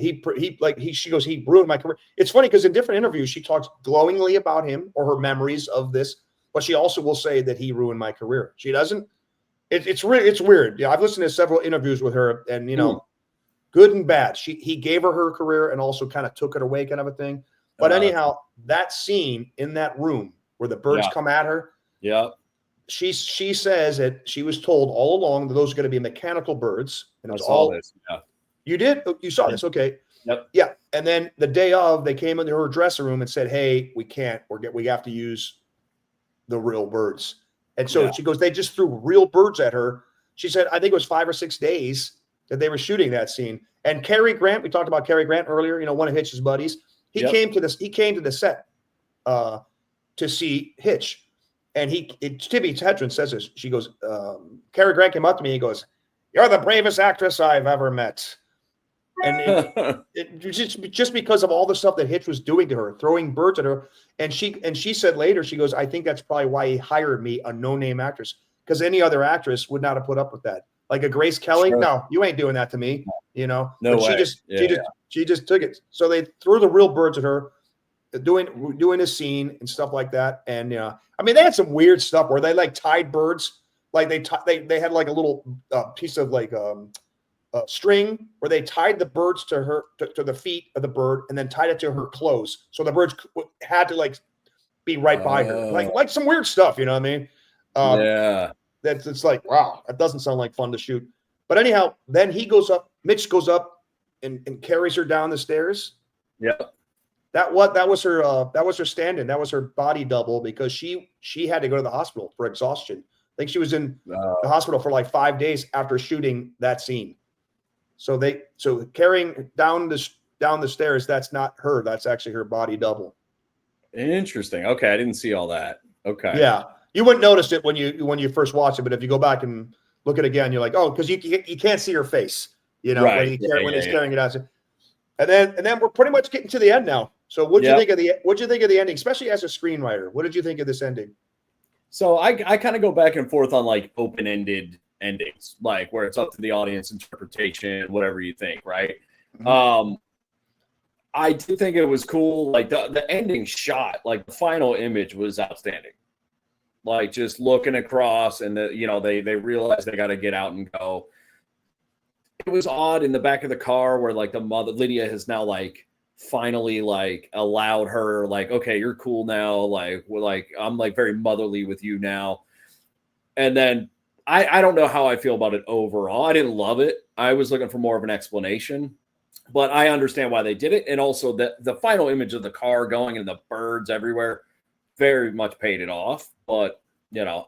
[SPEAKER 1] she goes, he ruined my career. It's funny because in different interviews she talks glowingly about him or her memories of this, but she also will say that he ruined my career. She doesn't. It's weird. Yeah, I've listened to several interviews with her, and you know, good and bad. He gave her career and also kind of took it away, kind of a thing. But anyhow, that scene in that room where the birds come at her, she says that she was told all along that those are going to be mechanical birds, and it
[SPEAKER 2] I
[SPEAKER 1] was
[SPEAKER 2] saw
[SPEAKER 1] all
[SPEAKER 2] this. Yeah.
[SPEAKER 1] you did. You saw this, okay?
[SPEAKER 2] Yep.
[SPEAKER 1] Yeah, and then the day of, they came into her dressing room and said, "Hey, we can't. We have to use the real birds." And so
[SPEAKER 2] Yeah.
[SPEAKER 1] she goes, they just threw real birds at her. She said, I think it was 5 or 6 days that they were shooting that scene. And Cary Grant, we talked about Cary Grant earlier, one of Hitch's buddies. He came to the set to see Hitch. And Tibby Hedren says this. She goes, Cary Grant came up to me. He goes, "You're the bravest actress I've ever met." And just because of all the stuff that Hitch was doing to her, throwing birds at her. And she said later, she goes, "I think that's probably why he hired me, a no-name actress, because any other actress would not have put up with that. Like a Grace Kelly,
[SPEAKER 2] Sure.
[SPEAKER 1] No, you ain't doing that to me,
[SPEAKER 2] No
[SPEAKER 1] but
[SPEAKER 2] way.
[SPEAKER 1] She just took it. So they threw the real birds at her, doing a scene and stuff like that. And I mean, they had some weird stuff where they like tied birds, like they had like a little piece of like string where they tied the birds to the feet of the bird and then tied it to her clothes, so the birds had to like be right by her, like some weird stuff. You know what I mean? It's like, wow, that doesn't sound like fun to shoot. But anyhow, then Mitch goes up and carries her down the stairs.
[SPEAKER 2] Yeah.
[SPEAKER 1] That was her stand-in. That was her body double, because she had to go to the hospital for exhaustion. I think she was in the hospital for like 5 days after shooting that scene. So carrying down the stairs, that's not her. That's actually her body double.
[SPEAKER 2] Interesting. Okay, I didn't see all that. Okay.
[SPEAKER 1] Yeah, you wouldn't notice it when you first watch it, but if you go back and look at it again, you're like, oh, because you can't see her face,
[SPEAKER 2] right.
[SPEAKER 1] when he's carrying it out. And then we're pretty much getting to the end now. So what'd you think of the ending, especially as a screenwriter? What did you think of this ending?
[SPEAKER 2] So I kind of go back and forth on like open-ended endings, like where it's up to the audience interpretation, whatever you think, right? Mm-hmm. I do think it was cool. Like the ending shot, like the final image was outstanding. Like just looking across, and they realize they got to get out and go. It was odd in the back of the car where like the mother Lydia has now like finally like allowed her, like, okay, you're cool now. Like I'm like very motherly with you now. And then I don't know how I feel about it overall. I didn't love it. I was looking for more of an explanation, but I understand why they did it. And also the final image of the car going and the birds everywhere very much paid it off. But,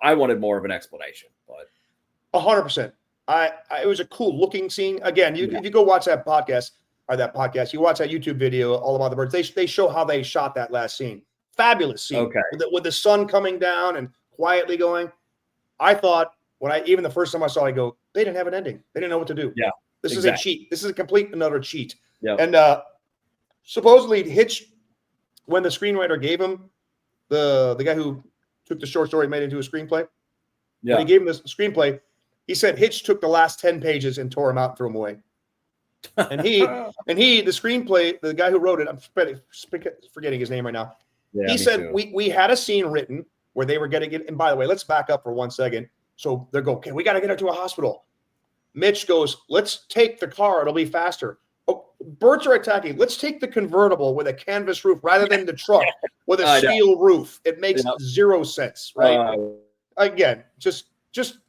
[SPEAKER 2] I wanted more of an explanation. But
[SPEAKER 1] 100%. It was a cool looking scene. Again, if you go watch that podcast, you watch that YouTube video all about the birds. They show how they shot that last scene. Fabulous scene.
[SPEAKER 2] Okay.
[SPEAKER 1] With the sun coming down and quietly going. I thought, even the first time I saw it, I go, they didn't have an ending. They didn't know what to do.
[SPEAKER 2] Yeah.
[SPEAKER 1] This is a cheat. This is a complete another cheat.
[SPEAKER 2] Yeah.
[SPEAKER 1] And supposedly Hitch, when the screenwriter gave him the guy who took the short story and made it into a screenplay. Yeah. When he gave him the screenplay, he said Hitch took the last 10 pages and tore them out and threw them away. And the screenplay, the guy who wrote it, I'm forgetting his name right now. Yeah, he said we had a scene written where they were going to get, and by the way, let's back up for 1 second. So they go, okay, we got to get her to a hospital. Mitch goes, let's take the car. It'll be faster. Oh, birds are attacking. Let's take the convertible with a canvas roof rather than the truck with a steel roof. It makes zero sense, right? Again,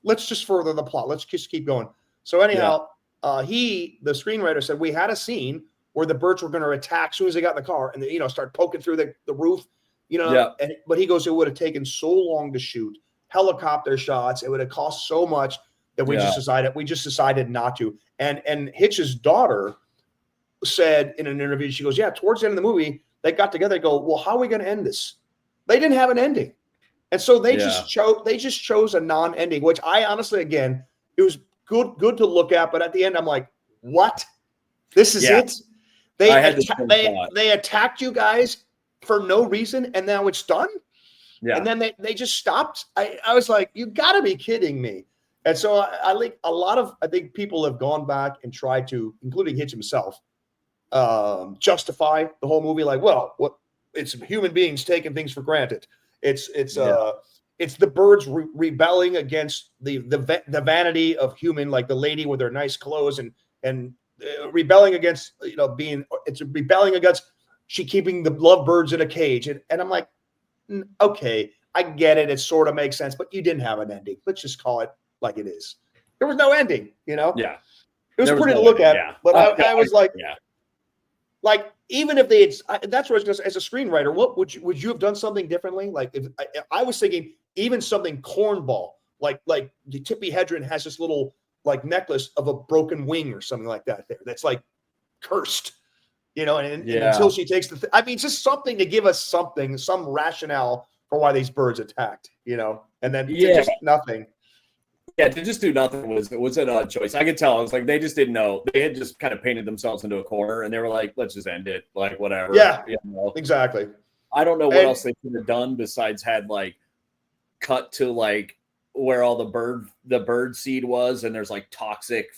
[SPEAKER 1] let's just further the plot. Let's just keep going. So anyhow, the screenwriter said we had a scene where the birds were going to attack as soon as they got in the car and start poking through the roof, but he goes, it would have taken so long to shoot helicopter shots. It would have cost so much that we just decided not to. And Hitch's daughter said in an interview, she goes, yeah, towards the end of the movie, they got together. They go, well, how are we going to end this? They didn't have an ending. And so they just chose a non-ending, which I honestly, again, it was good to look at. But at the end, I'm like, what? This is it? They attacked you guys for no reason, and now it's done? Yeah. And then they just stopped. I was like, you got to be kidding me. And so I think people have gone back and tried to, including Hitch himself, justify the whole movie. Like, well, it's human beings taking things for granted. It's the birds rebelling against the vanity of human, like the lady with her nice clothes and rebelling against rebelling against she keeping the lovebirds in a cage. And I'm like, okay, I get it. It sort of makes sense, but you didn't have an ending. Let's just call it like it is. There was no ending,
[SPEAKER 2] Yeah.
[SPEAKER 1] It was
[SPEAKER 2] There was
[SPEAKER 1] pretty
[SPEAKER 2] no
[SPEAKER 1] to look
[SPEAKER 2] ending,
[SPEAKER 1] at,
[SPEAKER 2] yeah.
[SPEAKER 1] but I was like,
[SPEAKER 2] yeah.
[SPEAKER 1] like even if they had, that's what I was going to say. As a screenwriter, what would you have done something differently? Like if I was thinking, even something cornball, like Tippi Hedren has this little like necklace of a broken wing or something like that. That's like cursed, and until she takes I mean, just something to give us some rationale for why these birds attacked, and then just nothing.
[SPEAKER 2] Yeah, to just do nothing was a choice. I could tell. I was like, they just didn't know. They had just kind of painted themselves into a corner, and they were like, let's just end it. Like, whatever.
[SPEAKER 1] Yeah, exactly.
[SPEAKER 2] I don't know what else they could have done besides had like cut to like where all the bird seed was, and there's like toxic,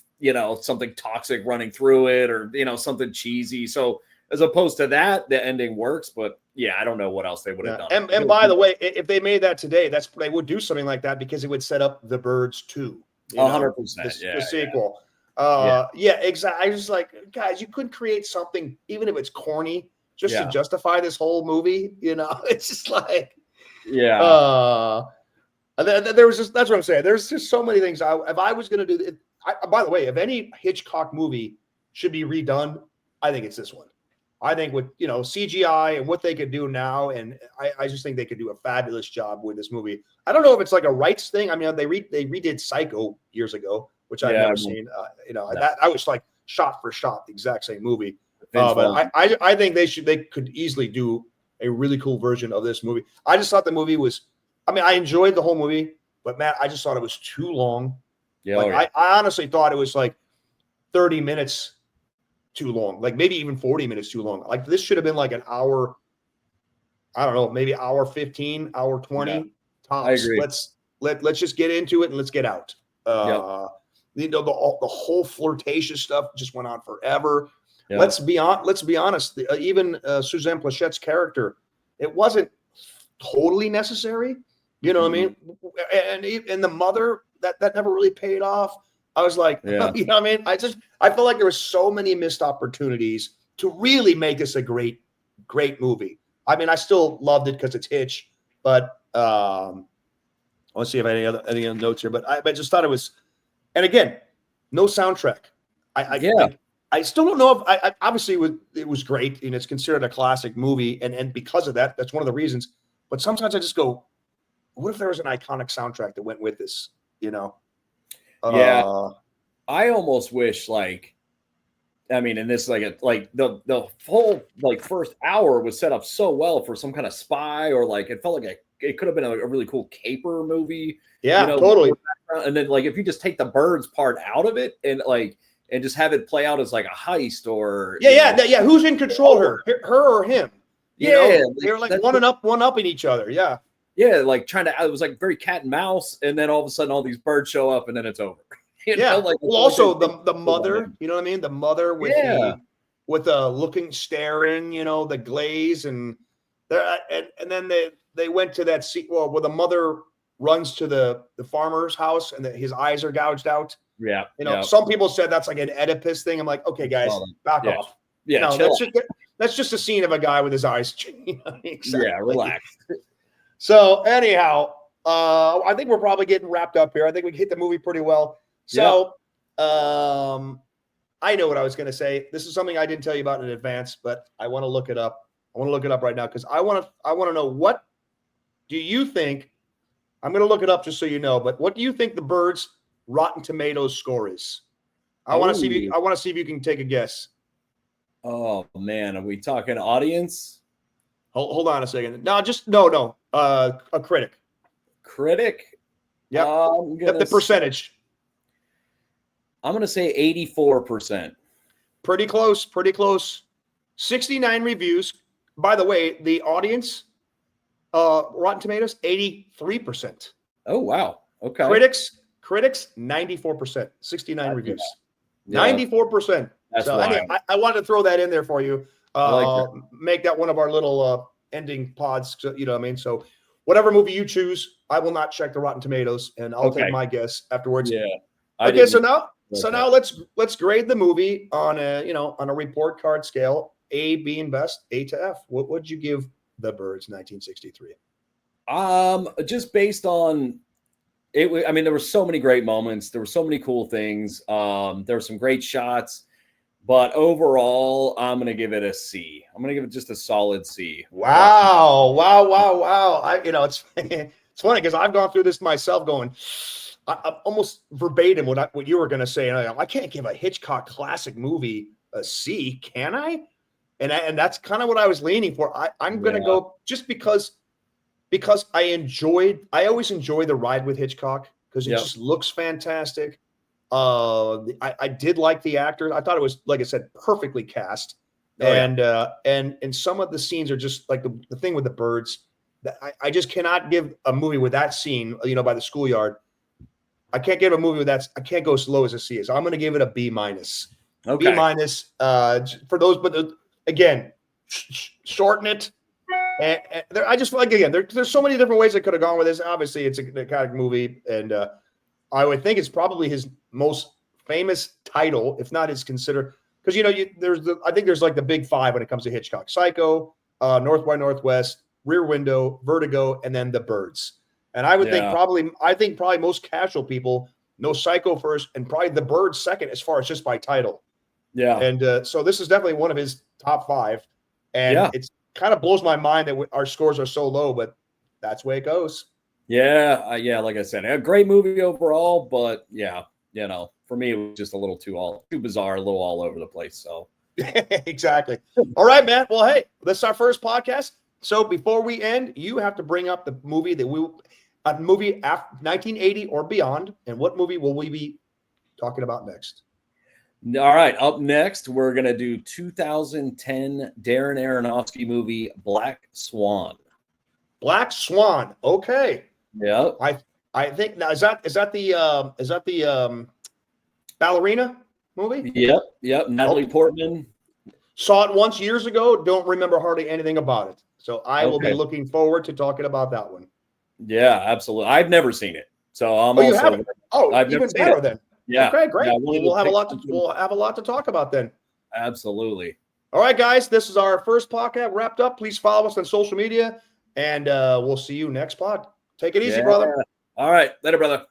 [SPEAKER 2] something toxic running through it, or something cheesy. So as opposed to that, the ending works, but yeah, I don't know what else they would have done.
[SPEAKER 1] And by the way, if they made that today, they would do something like that because it would set up The Birds 2.
[SPEAKER 2] 100%.
[SPEAKER 1] The sequel.
[SPEAKER 2] Yeah,
[SPEAKER 1] exactly. I was like, guys, you couldn't create something, even if it's corny, just to justify this whole movie. It's just like, there was just, that's what I'm saying. There's just so many things. If I was going to do it, by the way, if any Hitchcock movie should be redone, I think it's this one. I think with CGI and what they could do now, and I just think they could do a fabulous job with this movie. I don't know if it's like a rights thing. I mean, they redid Psycho years ago, which I've never seen. That I was like shot for shot the exact same movie. But I think they could easily do a really cool version of this movie. I just thought the movie was. I mean, I enjoyed the whole movie, but Matt, I just thought it was too long. I honestly thought it was like 30 minutes too long, like maybe even 40 minutes too long. Like this should have been like an hour. I don't know, maybe hour 15, hour 20 tops.
[SPEAKER 2] I agree.
[SPEAKER 1] Let's just get into it and let's get out. The whole flirtatious stuff just went on forever. Yep. Let's be honest. Even Suzanne Pleshette's character, it wasn't totally necessary. You know what I mean? And the mother that never really paid off. I was like, you know what I mean? I feel like there were so many missed opportunities to really make this a great, great movie. I mean, I still loved it because it's Hitch, but let's see if I have any other notes here. But I just thought it was, and again, no soundtrack. I still don't know if obviously it was great and it's considered a classic movie, and because of that, that's one of the reasons. But sometimes I just go, what if there was an iconic soundtrack that went with this?
[SPEAKER 2] I almost wish and this the whole first hour was set up so well for some kind of spy, or it felt like it could have been a really cool caper movie.
[SPEAKER 1] Yeah, totally.
[SPEAKER 2] And then if you just take the birds part out of it and just have it play out as like a heist or
[SPEAKER 1] who's in control, her or him? They're like one upping each other. Yeah.
[SPEAKER 2] Yeah, it was like very cat and mouse, and then all of a sudden all these birds show up, and then it's over.
[SPEAKER 1] Also the mother, you know what I mean? The mother with the looking, staring, the glaze, and then they went to that sequel where the mother runs to the farmer's house and his eyes are gouged out.
[SPEAKER 2] Yeah,
[SPEAKER 1] some people said that's like an Oedipus thing. I'm like, okay, guys, back off.
[SPEAKER 2] Yeah,
[SPEAKER 1] that's just a scene of a guy with his eyes. Exactly.
[SPEAKER 2] Yeah, relax.
[SPEAKER 1] So anyhow, I think we're probably getting wrapped up here. I think we hit the movie pretty well. So I know what I was going to say. This is something I didn't tell you about in advance, but I want to look it up. I want to look it up right now because I want to know, what do you think? I'm going to look it up just so you know, but what do you think the Birds' Rotten Tomatoes score is? I want to see if you can take a guess.
[SPEAKER 2] Oh man, are we talking audience?
[SPEAKER 1] Hold on a second. No. A critic.
[SPEAKER 2] Critic?
[SPEAKER 1] Yeah. The percentage.
[SPEAKER 2] I'm going to say 84%.
[SPEAKER 1] Pretty close. 69 reviews. By the way, the audience, Rotten Tomatoes, 83%.
[SPEAKER 2] Oh, wow. Okay.
[SPEAKER 1] Critics, 94%. 69 reviews. Yeah. 94%.
[SPEAKER 2] That's
[SPEAKER 1] so I wanted to throw that in there for you. Make that one of our little ending pods. You know what I mean? So whatever movie you choose, I will not check the Rotten Tomatoes, and I'll take my guess afterwards.
[SPEAKER 2] Yeah.
[SPEAKER 1] Okay. So now let's grade the movie on a report card scale, A being best, A to F. What would you give The Birds 1963?
[SPEAKER 2] Just based on it. I mean, there were so many great moments. There were so many cool things. There were some great shots. But overall, I'm going to give it a C. I'm going to give it just a solid C.
[SPEAKER 1] Wow. It's it's funny because I've gone through this myself going, I'm almost verbatim what you were going to say. And I can't give a Hitchcock classic movie a C, can I? And that's kind of what I was leaning for. I'm going to go just because I always enjoy the ride with Hitchcock because it just looks fantastic. I did like the actors. I thought it was, like I said, perfectly cast. And some of the scenes are just like the thing with the birds that I just cannot give a movie with that scene, by the schoolyard. I can't give a movie with that. I can't go as low as a C. So I'm going to give it a B minus.
[SPEAKER 2] Okay.
[SPEAKER 1] B minus for those, but again, shorten it. And I just feel like, again, there's so many different ways I could have gone with this. Obviously, it's a kind of movie, and I would think it's probably his most famous title, if not his considered, because I think there's like the big five when it comes to Hitchcock: Psycho, North by Northwest, Rear Window, Vertigo, and then The Birds. And I would think probably most casual people know Psycho first, and probably The Birds second, as far as just by title.
[SPEAKER 2] Yeah.
[SPEAKER 1] And so this is definitely one of his top five, and it's kind of blows my mind that our scores are so low, but that's the way it goes.
[SPEAKER 2] Yeah, like I said, a great movie overall, but for me, it was just a little too bizarre, a little all over the place. So
[SPEAKER 1] exactly. All right, man. Well, hey, this is our first podcast. So before we end, you have to bring up the movie a movie after 1980 or beyond, and what movie will we be talking about next?
[SPEAKER 2] All right, up next, we're going to do 2010 Darren Aronofsky movie Black Swan.
[SPEAKER 1] Black Swan. Okay.
[SPEAKER 2] Yeah.
[SPEAKER 1] I think now is that the ballerina movie?
[SPEAKER 2] Yep. Natalie Portman.
[SPEAKER 1] Saw it once years ago. Don't remember hardly anything about it. So I will be looking forward to talking about that one.
[SPEAKER 2] Yeah, absolutely. I've never seen it. So I'm
[SPEAKER 1] you haven't? I've even better then.
[SPEAKER 2] Yeah.
[SPEAKER 1] Okay, great. Yeah, we'll have a lot to talk about then.
[SPEAKER 2] Absolutely.
[SPEAKER 1] All right, guys. This is our first podcast wrapped up. Please follow us on social media, and we'll see you next pod. Take it easy, brother.
[SPEAKER 2] All right. Later, brother.